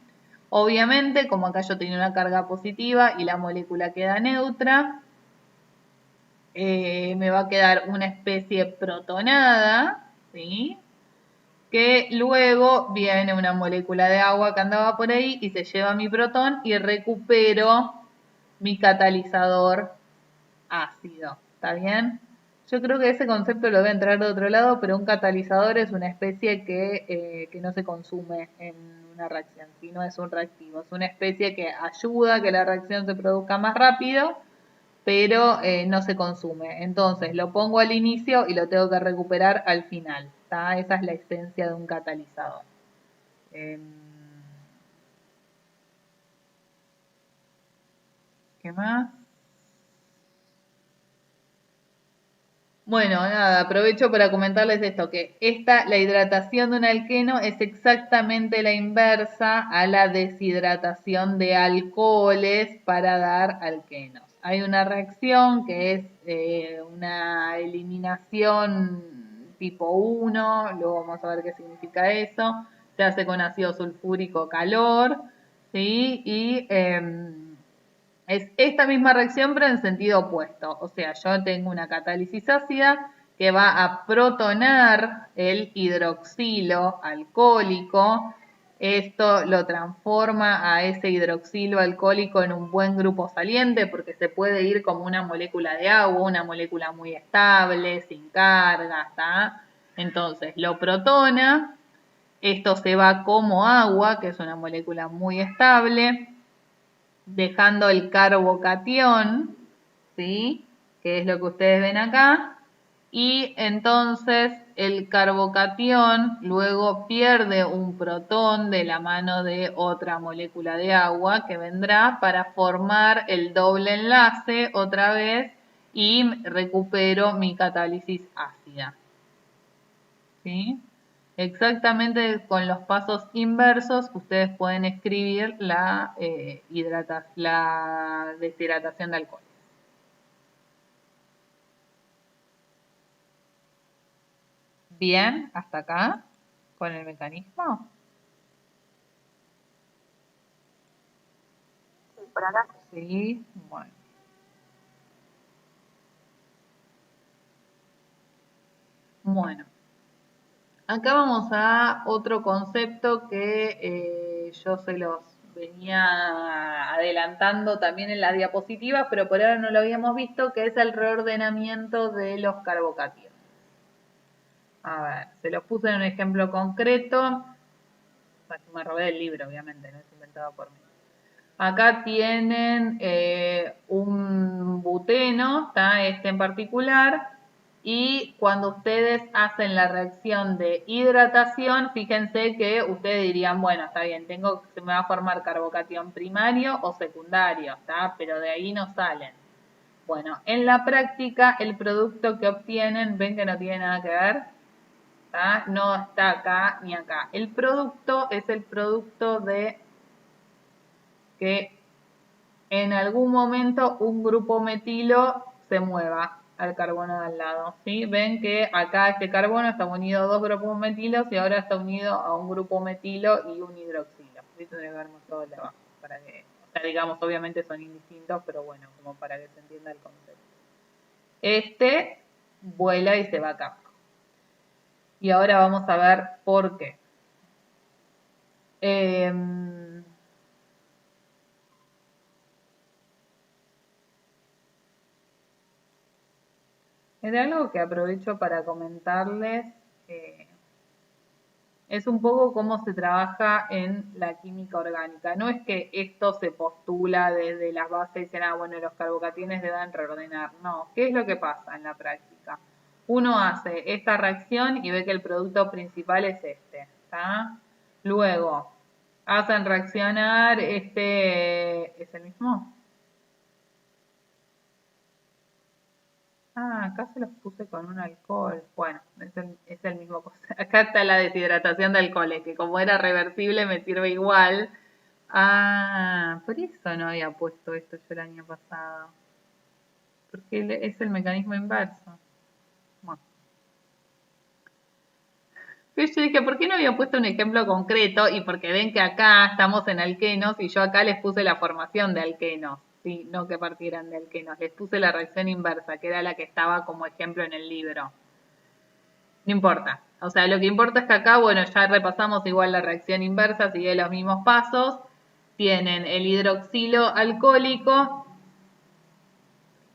Obviamente, como acá yo tenía una carga positiva y la molécula queda neutra, me va a quedar una especie protonada, ¿sí?, que luego viene una molécula de agua que andaba por ahí y se lleva mi protón y recupero mi catalizador ácido. ¿Está bien? Yo creo que ese concepto lo voy a entrar de otro lado, pero un catalizador es una especie que no se consume en una reacción, sino es un reactivo. Es una especie que ayuda a que la reacción se produzca más rápido, pero no se consume. Entonces lo pongo al inicio y lo tengo que recuperar al final. ¿Tá? Esa es la esencia de un catalizador. ¿Qué más? Bueno, nada, aprovecho para comentarles esto, que la hidratación de un alqueno es exactamente la inversa a la deshidratación de alcoholes para dar alquenos. Hay una reacción que es una eliminación tipo 1, luego vamos a ver qué significa eso, se hace con ácido sulfúrico calor, ¿sí? Y es esta misma reacción, pero en sentido opuesto. O sea, yo tengo una catálisis ácida que va a protonar el hidroxilo alcohólico. Esto lo transforma a ese hidroxilo alcohólico en un buen grupo saliente porque se puede ir como una molécula de agua, una molécula muy estable, sin carga, ¿está? Entonces lo protona, esto se va como agua, que es una molécula muy estable, dejando el carbocatión, ¿sí? Que es lo que ustedes ven acá, y entonces el carbocatión luego pierde un protón de la mano de otra molécula de agua que vendrá para formar el doble enlace otra vez y recupero mi catálisis ácida, ¿sí? Exactamente con los pasos inversos ustedes pueden escribir la deshidratación de alcohol. Bien, hasta acá con el mecanismo. Sí, por acá. Sí, bueno. Bueno, acá vamos a otro concepto que yo se los venía adelantando también en las diapositivas, pero por ahora no lo habíamos visto, que es el reordenamiento de los carbocationes. A ver, se los puse en un ejemplo concreto. Me robé del libro, obviamente, no es inventado por mí. Acá tienen un buteno, ¿está? Este en particular, y cuando ustedes hacen la reacción de hidratación, fíjense que ustedes dirían, bueno, está bien, se me va a formar carbocatión primario o secundario, ¿está? Pero de ahí no salen. Bueno, en la práctica, el producto que obtienen, ven que no tiene nada que ver, ¿tá? No está acá ni acá. El producto es el producto de que en algún momento un grupo metilo se mueva al carbono de al lado, ¿sí? Ven que acá este carbono está unido a dos grupos metilos y ahora está unido a un grupo metilo y un hidroxilo. Esto debe vernos todo de abajo para que, o sea, digamos, obviamente son indistintos, pero bueno, como para que se entienda el concepto. Este vuela y se va acá. Y ahora vamos a ver por qué. Era algo que aprovecho para comentarles, es un poco cómo se trabaja en la química orgánica. No es que esto se postula desde las bases y dicen, ah, bueno, los carbocationes deben reordenar. No, ¿qué es lo que pasa en la práctica? Uno hace esta reacción y ve que el producto principal es este, ¿está? Luego, hacen reaccionar ¿es el mismo? Ah, acá se los puse con un alcohol. Bueno, es el mismo cosa. Acá está la deshidratación de alcoholes, que como era reversible me sirve igual. Ah, por eso no había puesto esto yo el año pasado. Porque es el mecanismo inverso. Bueno. Pero yo dije, ¿por qué no había puesto un ejemplo concreto? Y porque ven que acá estamos en alquenos y yo acá les puse la formación de alquenos. Sí, no que partieran de alquenos. Les puse la reacción inversa, que era la que estaba como ejemplo en el libro. No importa. O sea, lo que importa es que acá, bueno, ya repasamos igual la reacción inversa, sigue los mismos pasos. Tienen el hidroxilo alcohólico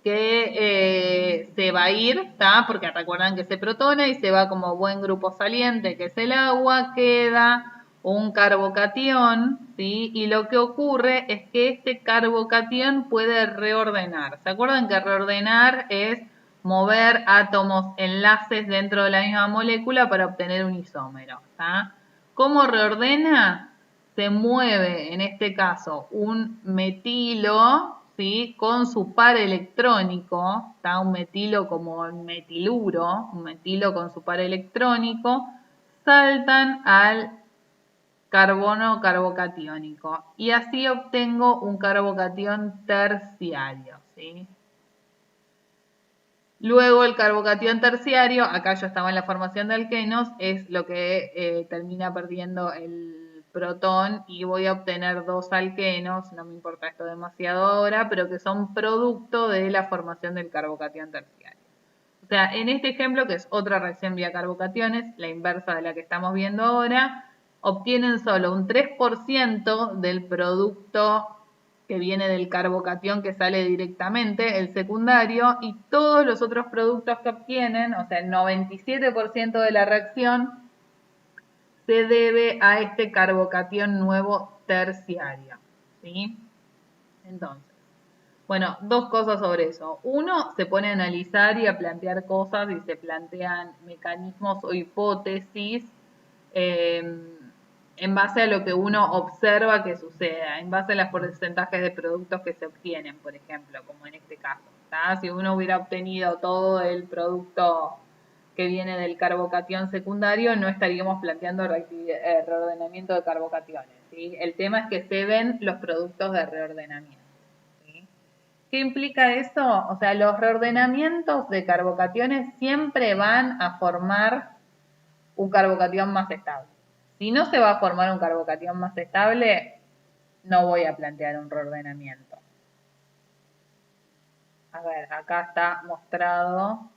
que se va a ir, ¿está? Porque recuerdan que se protona y se va como buen grupo saliente, que es el agua, queda un carbocatión, ¿sí? Y lo que ocurre es que este carbocatión puede reordenar. ¿Se acuerdan que reordenar es mover átomos, enlaces dentro de la misma molécula para obtener un isómero, ¿está? ¿Cómo reordena? Se mueve, en este caso, un metilo, ¿sí? Con su par electrónico, está un metilo como el metiluro, un metilo con su par electrónico, saltan al carbono carbocatiónico y así obtengo un carbocatión terciario, ¿sí? Luego el carbocatión terciario, acá yo estaba en la formación de alquenos, es lo que termina perdiendo el protón y voy a obtener dos alquenos, no me importa esto demasiado ahora, pero que son producto de la formación del carbocatión terciario. O sea, en este ejemplo, que es otra reacción vía carbocationes, la inversa de la que estamos viendo ahora, obtienen solo un 3% del producto que viene del carbocatión que sale directamente, el secundario, y todos los otros productos que obtienen, o sea, el 97% de la reacción, se debe a este carbocatión nuevo terciario, ¿sí? Entonces, bueno, dos cosas sobre eso. Uno, se pone a analizar y a plantear cosas y se plantean mecanismos o hipótesis en base a lo que uno observa que suceda, en base a los porcentajes de productos que se obtienen, por ejemplo, como en este caso. ¿Tá? Si uno hubiera obtenido todo el producto que viene del carbocatión secundario, no estaríamos planteando reordenamiento de carbocationes, ¿sí? El tema es que se ven los productos de reordenamiento. ¿Qué implica eso? O sea, los reordenamientos de carbocationes siempre van a formar un carbocatión más estable. Si no se va a formar un carbocatión más estable, no voy a plantear un reordenamiento. A ver, acá está mostrado,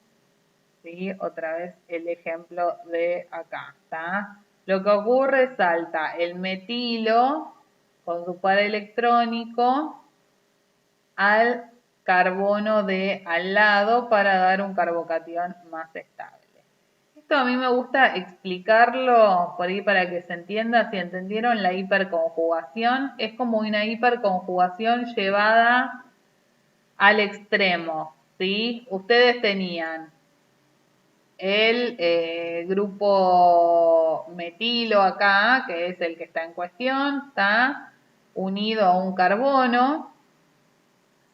¿sí? Otra vez el ejemplo de acá, ¿está? Lo que ocurre, salta el metilo con su par electrónico al carbono de al lado para dar un carbocatión más estable. Esto a mí me gusta explicarlo por ahí para que se entienda. Si entendieron la hiperconjugación, es como una hiperconjugación llevada al extremo, ¿sí? Ustedes tenían el grupo metilo acá, que es el que está en cuestión, está unido a un carbono,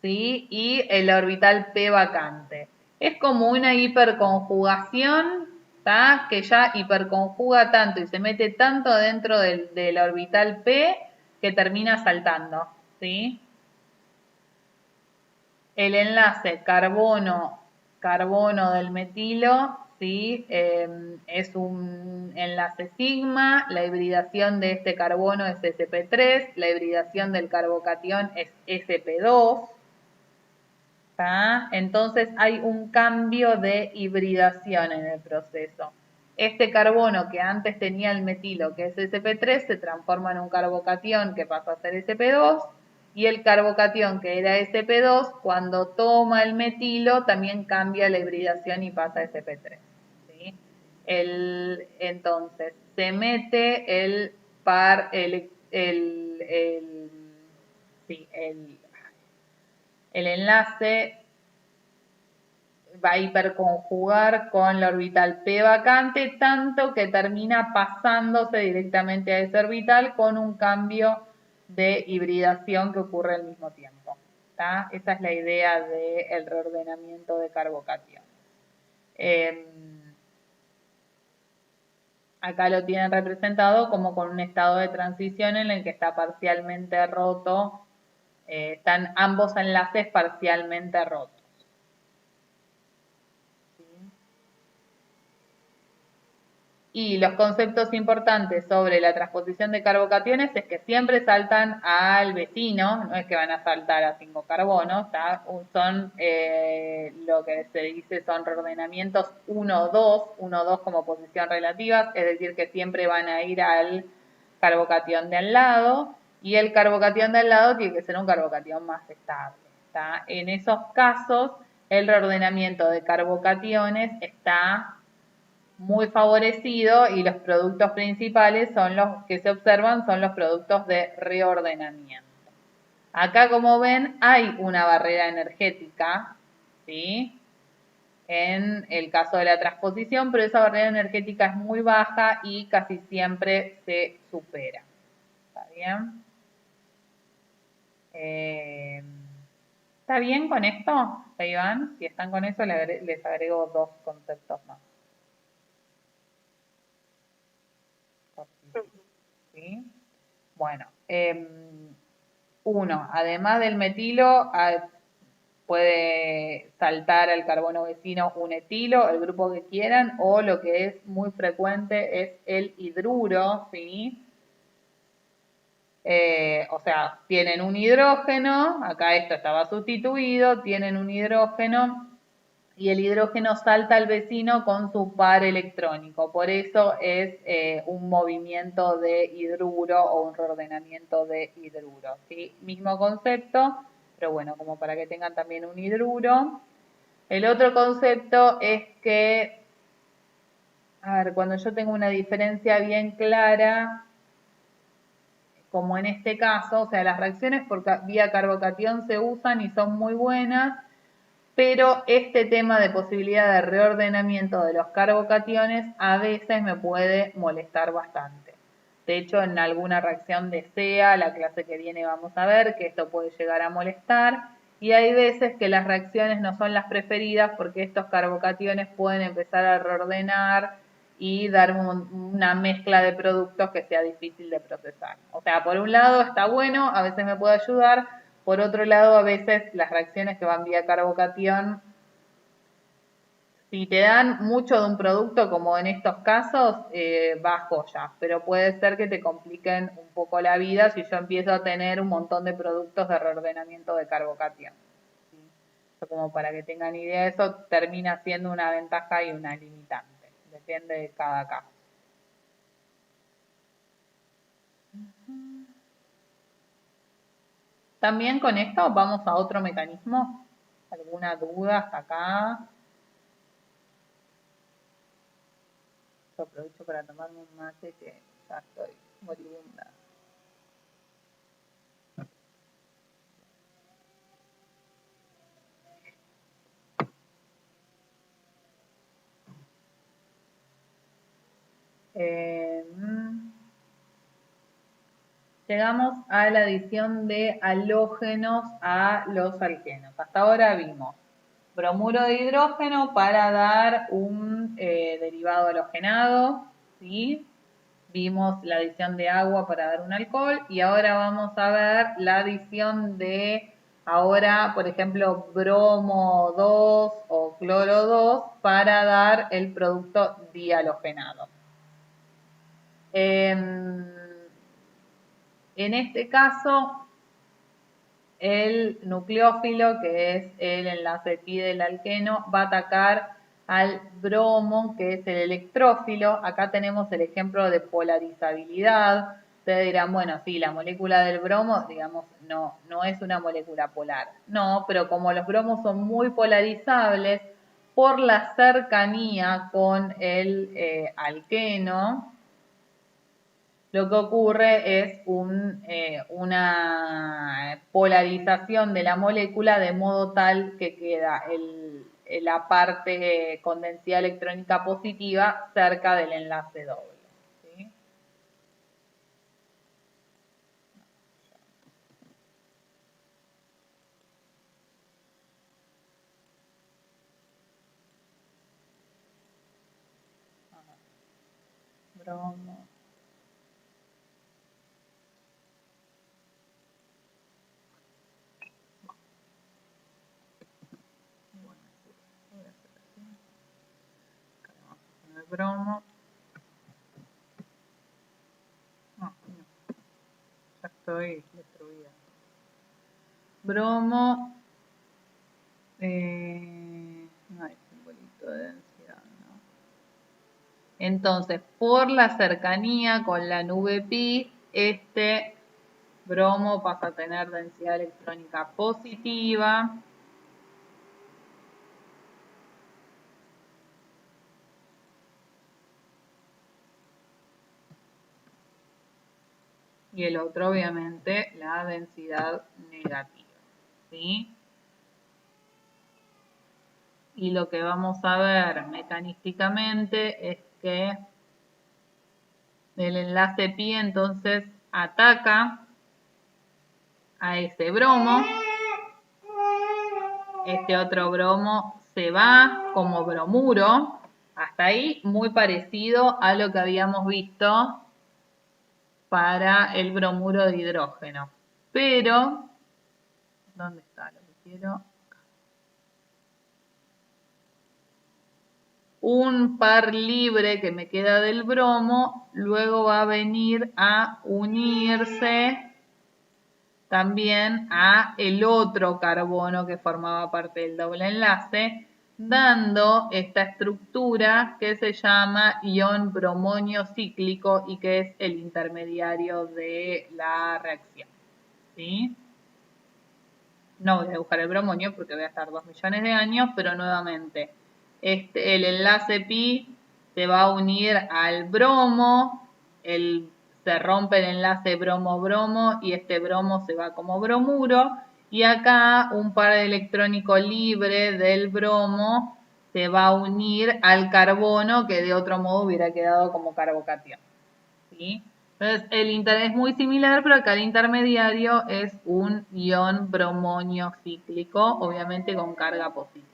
¿sí? Y el orbital P vacante. Es como una hiperconjugación, ¿tá? Que ya hiperconjuga tanto y se mete tanto dentro del orbital P que termina saltando, ¿sí? El enlace carbono del metilo, ¿sí? Es un enlace sigma, la hibridación de este carbono es sp3, la hibridación del carbocatión es sp2, ¿tá? Entonces hay un cambio de hibridación en el proceso. Este carbono que antes tenía el metilo, que es sp3, se transforma en un carbocatión que pasa a ser sp2, y el carbocatión que era sp2, cuando toma el metilo, también cambia la hibridación y pasa a sp3. ¿Sí? Entonces, se mete el par, sí, el enlace va a hiperconjugar con la orbital P vacante, tanto que termina pasándose directamente a ese orbital con un cambio de hibridación que ocurre al mismo tiempo. ¿Tá? Esa es la idea del reordenamiento de carbocationes. Acá lo tienen representado como con un estado de transición en el que está parcialmente roto, están ambos enlaces parcialmente rotos. Y los conceptos importantes sobre la transposición de carbocationes es que siempre saltan al vecino, no es que van a saltar a 5 carbonos, son lo que se dice son reordenamientos 1-2, 1-2 como posición relativa, es decir que siempre van a ir al carbocatión de al lado y el carbocatión de al lado tiene que ser un carbocatión más estable. ¿Tá? En esos casos el reordenamiento de carbocationes está muy favorecido y los productos principales son los que se observan, son los productos de reordenamiento. Acá, como ven, hay una barrera energética, ¿sí? En el caso de la transposición, pero esa barrera energética es muy baja y casi siempre se supera. ¿Está bien? ¿Está bien con esto, Iván? Si están con eso, les agrego 2 conceptos más. ¿Sí? Bueno, uno, además del metilo, puede saltar al carbono vecino un etilo, el grupo que quieran, o lo que es muy frecuente es el hidruro, ¿sí? O sea, tienen un hidrógeno, acá esto estaba sustituido, tienen un hidrógeno y el hidrógeno salta al vecino con su par electrónico. Por eso es un movimiento de hidruro o un reordenamiento de hidruro, ¿sí? Mismo concepto, pero bueno, como para que tengan también un hidruro. El otro concepto es que, a ver, cuando yo tengo una diferencia bien clara, como en este caso, o sea, las reacciones por vía carbocatión se usan y son muy buenas, pero este tema de posibilidad de reordenamiento de los carbocationes a veces me puede molestar bastante. De hecho, en alguna reacción de SEA, la clase que viene vamos a ver que esto puede llegar a molestar, y hay veces que las reacciones no son las preferidas porque estos carbocationes pueden empezar a reordenar y dar una mezcla de productos que sea difícil de procesar. O sea, por un lado está bueno, a veces me puede ayudar, por otro lado, a veces las reacciones que van vía carbocatión, si te dan mucho de un producto, como en estos casos, va joya, pero puede ser que te compliquen un poco la vida si yo empiezo a tener un montón de productos de reordenamiento de carbocatión. ¿Sí? Como para que tengan idea, eso termina siendo una ventaja y una limitante, depende de cada caso. También con esto vamos a otro mecanismo. ¿Alguna duda hasta acá? Yo aprovecho para tomarme un mate que ya estoy moribunda. Llegamos a la adición de halógenos a los alquenos. Hasta ahora vimos bromuro de hidrógeno para dar un derivado halogenado, ¿sí? Vimos la adición de agua para dar un alcohol y ahora vamos a ver la adición de, ahora, por ejemplo, bromo 2 o cloro 2 para dar el producto dihalogenado. En este caso, el nucleófilo, que es el enlace pi del alqueno, va a atacar al bromo, que es el electrófilo. Acá tenemos el ejemplo de polarizabilidad. Ustedes dirán, bueno, sí, la molécula del bromo, digamos, no es una molécula polar. No, pero como los bromos son muy polarizables, por la cercanía con el alqueno, lo que ocurre es una polarización de la molécula de modo tal que queda la parte con densidad electrónica positiva cerca del enlace doble. ¿Sí? Bromo. El bromo. No, ya estoy destruida. Bromo. No hay simbolito de densidad, ¿no? Entonces, por la cercanía con la nube pi, este bromo pasa a tener densidad electrónica positiva. Y el otro, obviamente, la densidad negativa. ¿Sí? Y lo que vamos a ver mecanísticamente es que el enlace pi entonces ataca a ese bromo. este otro bromo se va como bromuro. Hasta ahí muy parecido a lo que habíamos visto para el bromuro de hidrógeno. Pero, ¿dónde está lo que quiero? Un par libre que me queda del bromo, luego va a venir a unirse también a el otro carbono que formaba parte del doble enlace, dando esta estructura que se llama ion bromonio cíclico y que es el intermediario de la reacción. ¿Sí? No voy a buscar el bromonio porque voy a estar 2 millones de años, pero nuevamente el enlace pi se va a unir al bromo, se rompe el enlace bromo-bromo y este bromo se va como bromuro. Y acá un par de electrónico libre del bromo se va a unir al carbono que de otro modo hubiera quedado como carbocatión. ¿Sí? Entonces, es muy similar, pero acá el intermediario es un ion bromonio cíclico, obviamente con carga positiva.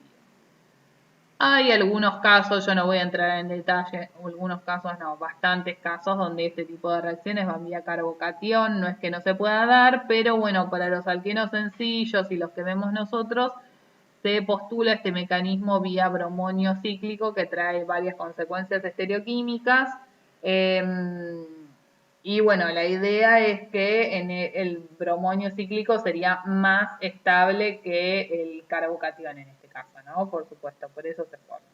Hay algunos casos, yo no voy a entrar en detalle, algunos casos no, bastantes casos donde este tipo de reacciones van vía carbocatión, no es que no se pueda dar, pero bueno, para los alquenos sencillos y los que vemos nosotros, se postula este mecanismo vía bromonio cíclico que trae varias consecuencias estereoquímicas. Y bueno, la idea es que el bromonio cíclico sería más estable que el carbocatión en este caso, ¿no? Por supuesto, por eso se forma.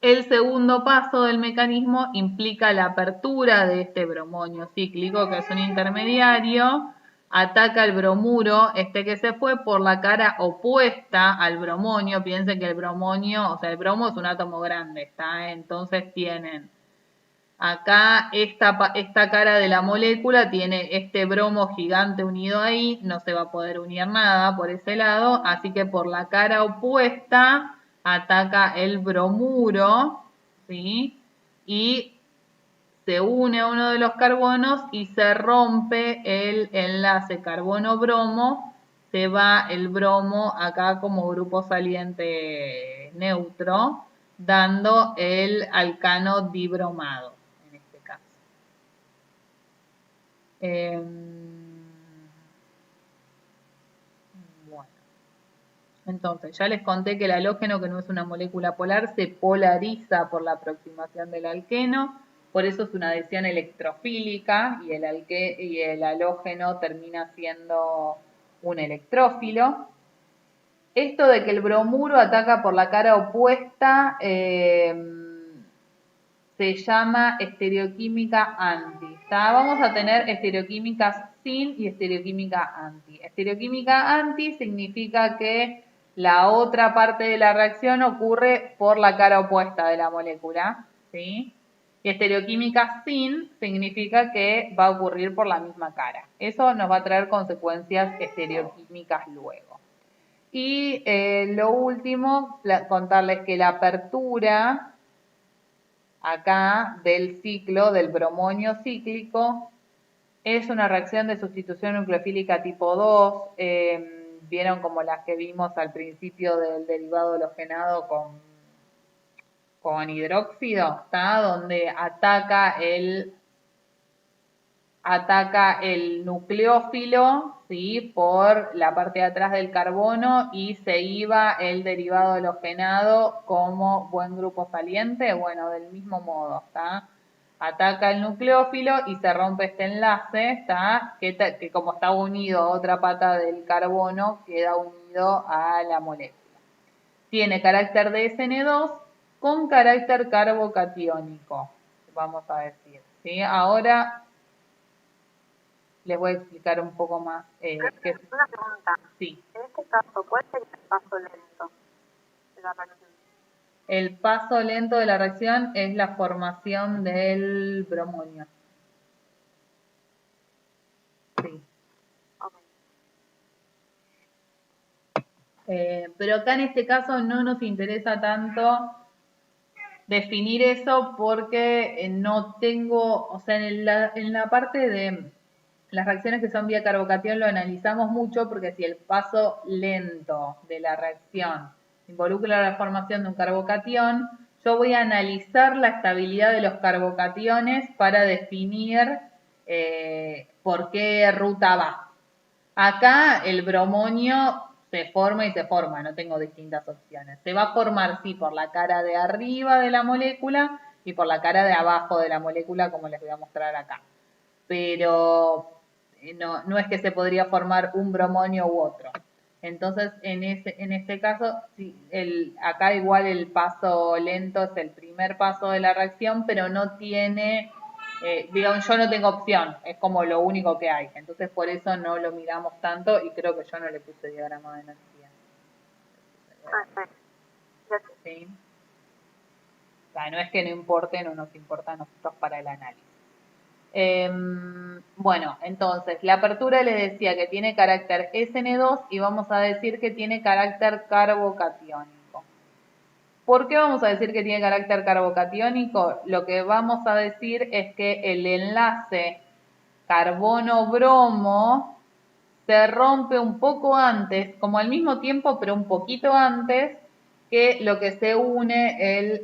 El segundo paso del mecanismo implica la apertura de este bromonio cíclico, que es un intermediario, ataca el bromuro, que se fue por la cara opuesta al bromonio. Piensen que el bromonio, o sea, el bromo es un átomo grande, ¿está? Entonces tienen acá esta cara de la molécula, tiene este bromo gigante unido ahí, no se va a poder unir nada por ese lado, así que por la cara opuesta ataca el bromuro, ¿sí? Y se une a uno de los carbonos y se rompe el enlace carbono-bromo, se va el bromo acá como grupo saliente neutro, dando el alcano dibromado en este caso. Bueno, entonces ya les conté que el halógeno, que no es una molécula polar, se polariza por la aproximación del alqueno. Por eso es una adhesión electrofílica y el halógeno termina siendo un electrófilo. Esto de que el bromuro ataca por la cara opuesta se llama estereoquímica anti. Vamos a tener estereoquímicas sin y estereoquímica anti. Estereoquímica anti significa que la otra parte de la reacción ocurre por la cara opuesta de la molécula, ¿sí? Y estereoquímica sin significa que va a ocurrir por la misma cara. Eso nos va a traer consecuencias estereoquímicas luego. Y lo último, contarles que la apertura acá del ciclo del bromonio cíclico es una reacción de sustitución nucleofílica tipo 2. Vieron como las que vimos al principio del derivado halogenado con hidróxido, ¿está? Donde ataca el nucleófilo, ¿sí? Por la parte de atrás del carbono y se iba el derivado halogenado como buen grupo saliente. Bueno, del mismo modo, ¿está? Ataca el nucleófilo y se rompe este enlace, ¿está? Que como está unido a otra pata del carbono, queda unido a la molécula. Tiene carácter de SN2 con carácter carbocatiónico, vamos a decir, ¿sí? Ahora les voy a explicar un poco más. Una pregunta. Sí. En este caso, ¿cuál sería el paso lento de la reacción? El paso lento de la reacción es la formación del bromonio. Sí. Okay. Pero acá en este caso no nos interesa tanto definir eso porque no tengo, o sea, en la parte de las reacciones que son vía carbocatión lo analizamos mucho porque si el paso lento de la reacción involucra la formación de un carbocatión, yo voy a analizar la estabilidad de los carbocationes para definir por qué ruta va. Acá el bromonio se forma y se forma, no tengo distintas opciones. Se va a formar, sí, por la cara de arriba de la molécula y por la cara de abajo de la molécula, como les voy a mostrar acá. Pero no es que se podría formar un bromonio u otro. Entonces, en este caso, sí, acá igual el paso lento es el primer paso de la reacción, pero no tiene, digamos, yo no tengo opción, es como lo único que hay. Entonces, por eso no lo miramos tanto y creo que yo no le puse diagrama de energía. ¿Sí? O sea, no es que no importe, no nos importa a nosotros para el análisis. Bueno, entonces, la apertura les decía que tiene carácter SN2 y vamos a decir que tiene carácter carbocatiónico. ¿Por qué vamos a decir que tiene carácter carbocatiónico? Lo que vamos a decir es que el enlace carbono-bromo se rompe un poco antes, como al mismo tiempo, pero un poquito antes que lo que se une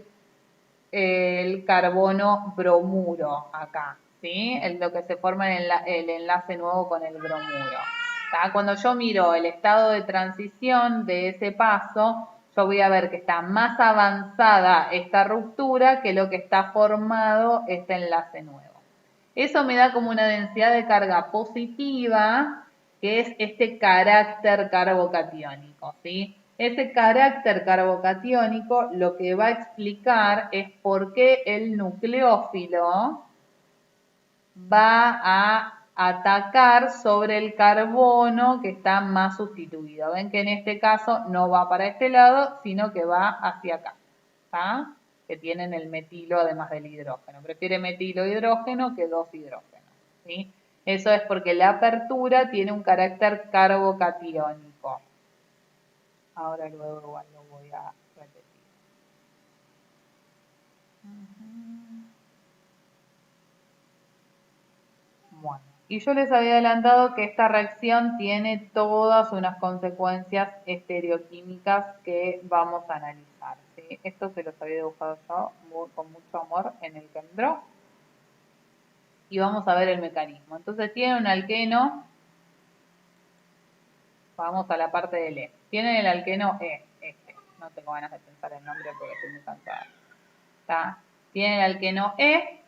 el carbono bromuro acá, ¿sí? Lo que se forma en el enlace nuevo con el bromuro. ¿Tá? Cuando yo miro el estado de transición de ese paso, yo voy a ver que está más avanzada esta ruptura que lo que está formado este enlace nuevo. Eso me da como una densidad de carga positiva, que es este carácter carbocatiónico, ¿sí? Ese carácter carbocatiónico lo que va a explicar es por qué el nucleófilo va a atacar sobre el carbono que está más sustituido. Ven que en este caso no va para este lado, sino que va hacia acá, ¿tá? Que tienen el metilo además del hidrógeno. Prefiere metilo hidrógeno que dos hidrógenos, ¿sí? Eso es porque la apertura tiene un carácter carbocatiónico. Ahora luego igual lo voy a repetir. Bueno, y yo les había adelantado que esta reacción tiene todas unas consecuencias estereoquímicas que vamos a analizar, ¿sí? Esto se los había dibujado yo con mucho amor en el ChemDraw. Y vamos a ver el mecanismo. Entonces tiene un alqueno, vamos a la parte del E. Tienen el alqueno E, este. No tengo ganas de pensar el nombre porque estoy muy cansada. ¿Está? Tiene el alqueno E,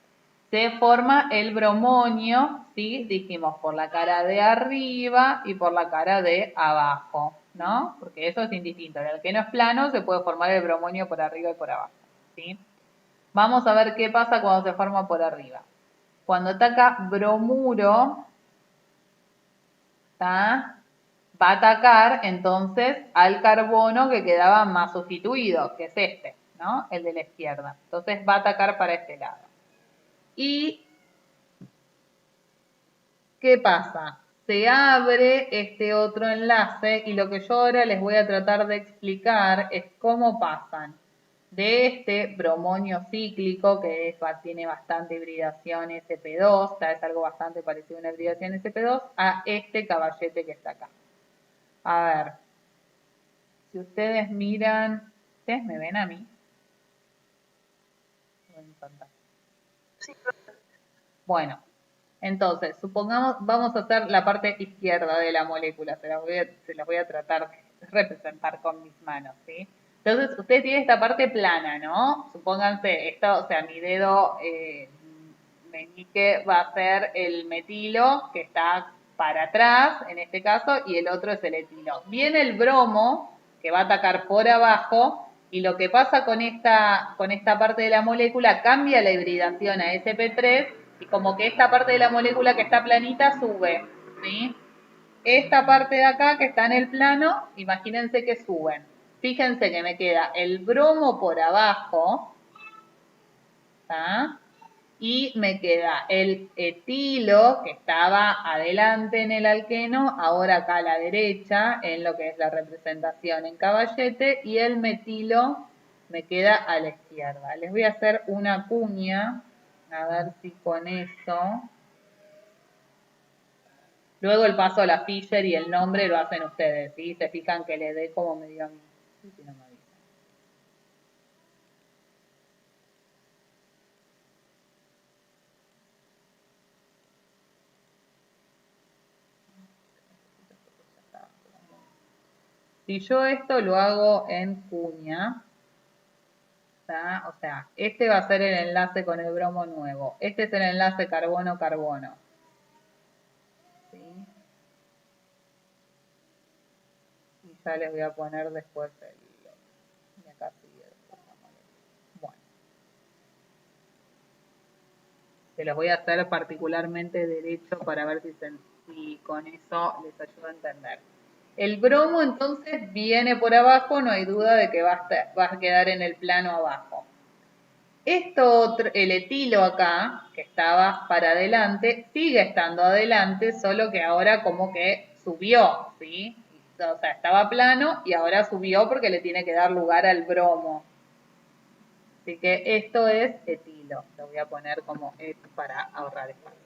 se forma el bromonio, ¿sí? Dijimos por la cara de arriba y por la cara de abajo, ¿no? Porque eso es indistinto. El alqueno es plano, se puede formar el bromonio por arriba y por abajo, ¿sí? Vamos a ver qué pasa cuando se forma por arriba. Cuando ataca bromuro, ¿está? Va a atacar entonces al carbono que quedaba más sustituido, que es este, ¿no? El de la izquierda. Entonces va a atacar para este lado. ¿Y qué pasa? Se abre este otro enlace y lo que yo ahora les voy a tratar de explicar es cómo pasan de este bromonio cíclico, que tiene bastante hibridación sp2, es algo bastante parecido a una hibridación sp2, a este caballete que está acá. A ver, si ustedes miran, ¿ustedes me ven a mí? Sí. Bueno, entonces, supongamos, vamos a hacer la parte izquierda de la molécula, se las voy a tratar de representar con mis manos, ¿sí? Entonces, ustedes tienen esta parte plana, ¿no? Supónganse, esto, o sea, mi dedo meñique va a ser el metilo, que está para atrás, en este caso, y el otro es el etilo. Viene el bromo, que va a atacar por abajo, y lo que pasa con esta parte de la molécula, cambia la hibridación a sp3, y como que esta parte de la molécula que está planita sube, ¿sí? Esta parte de acá que está en el plano, imagínense que suben. Fíjense que me queda el bromo por abajo, ¿tá? Y me queda el etilo, que estaba adelante en el alqueno, ahora acá a la derecha, en lo que es la representación en caballete, y el metilo me queda a la izquierda. Les voy a hacer una cuña, a ver si con eso Luego el paso a la Fisher y el nombre lo hacen ustedes, ¿sí? Se fijan que le dé como me digan, sí, sí, no me avisan. Si yo esto lo hago en cuña, ¿tá? O sea, este va a ser el enlace con el bromo nuevo. Este es el enlace carbono-carbono. ¿Sí? Y ya les voy a poner después el... Y acá sigue después la molécula. Bueno. Se los voy a hacer particularmente derecho para ver si con eso les ayuda a entender. El bromo entonces viene por abajo, no hay duda de que va a quedar en el plano abajo. Esto otro, el etilo acá, que estaba para adelante, sigue estando adelante, solo que ahora como que subió, ¿sí? O sea, estaba plano y ahora subió porque le tiene que dar lugar al bromo. Así que esto es etilo. Lo voy a poner como et para ahorrar espacio.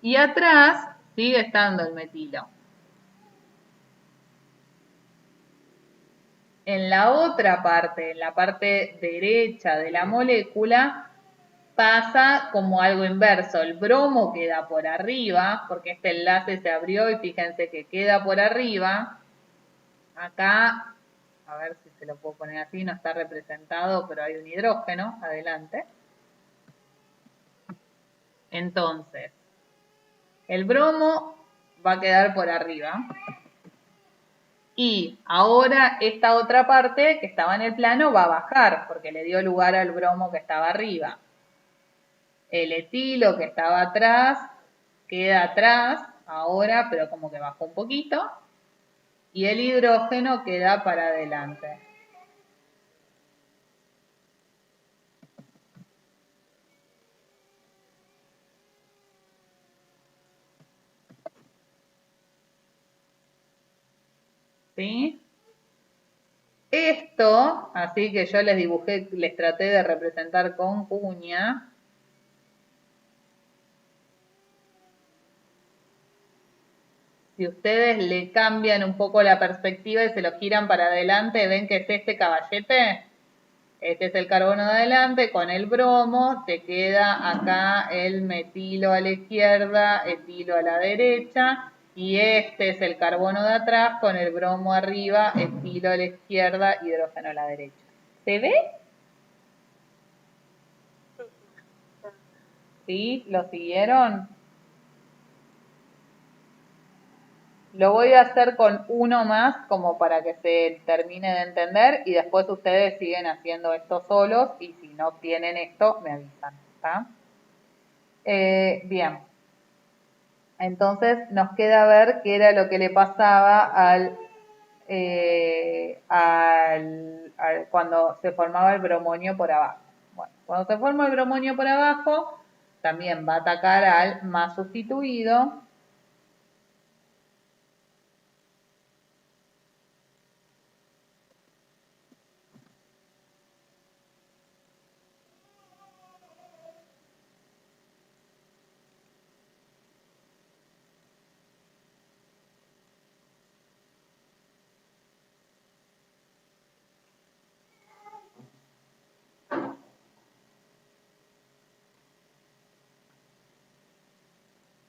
Y atrás sigue estando el metilo. En la otra parte, en la parte derecha de la molécula, pasa como algo inverso. El bromo queda por arriba, porque este enlace se abrió y fíjense que queda por arriba. Acá, a ver si se lo puedo poner así, no está representado, pero hay un hidrógeno, adelante. Entonces, el bromo va a quedar por arriba. Y ahora esta otra parte que estaba en el plano va a bajar, porque le dio lugar al bromo que estaba arriba. El etilo que estaba atrás queda atrás ahora, pero como que bajó un poquito. Y el hidrógeno queda para adelante. ¿Sí? Esto, así que yo les dibujé, les traté de representar con cuña. Si ustedes le cambian un poco la perspectiva y se lo giran para adelante, ven que es este caballete. Este es el carbono de adelante con el bromo, te queda acá el metilo a la izquierda, etilo a la derecha, y este es el carbono de atrás con el bromo arriba, etilo a la izquierda, hidrógeno a la derecha. ¿Se ve? ¿Sí? ¿Lo siguieron? Lo voy a hacer con uno más como para que se termine de entender y después ustedes siguen haciendo esto solos y si no tienen esto me avisan. ¿Está? Bien. Entonces nos queda ver qué era lo que le pasaba cuando se formaba el bromonio por abajo. Bueno, cuando se forma el bromonio por abajo, también va a atacar al más sustituido.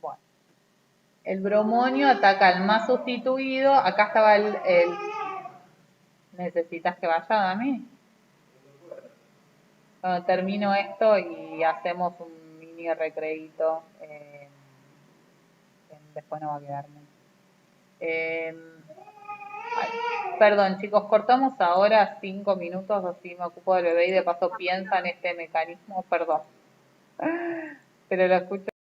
Bueno, el bromonio ataca al más sustituido. Acá estaba el ¿necesitas que vaya, Dami? Bueno, termino esto y hacemos un mini recreíto. Después no va a quedar mucho. Perdón, chicos, cortamos ahora 5 minutos, así me ocupo del bebé y de paso piensan este mecanismo, perdón. Pero lo escucho.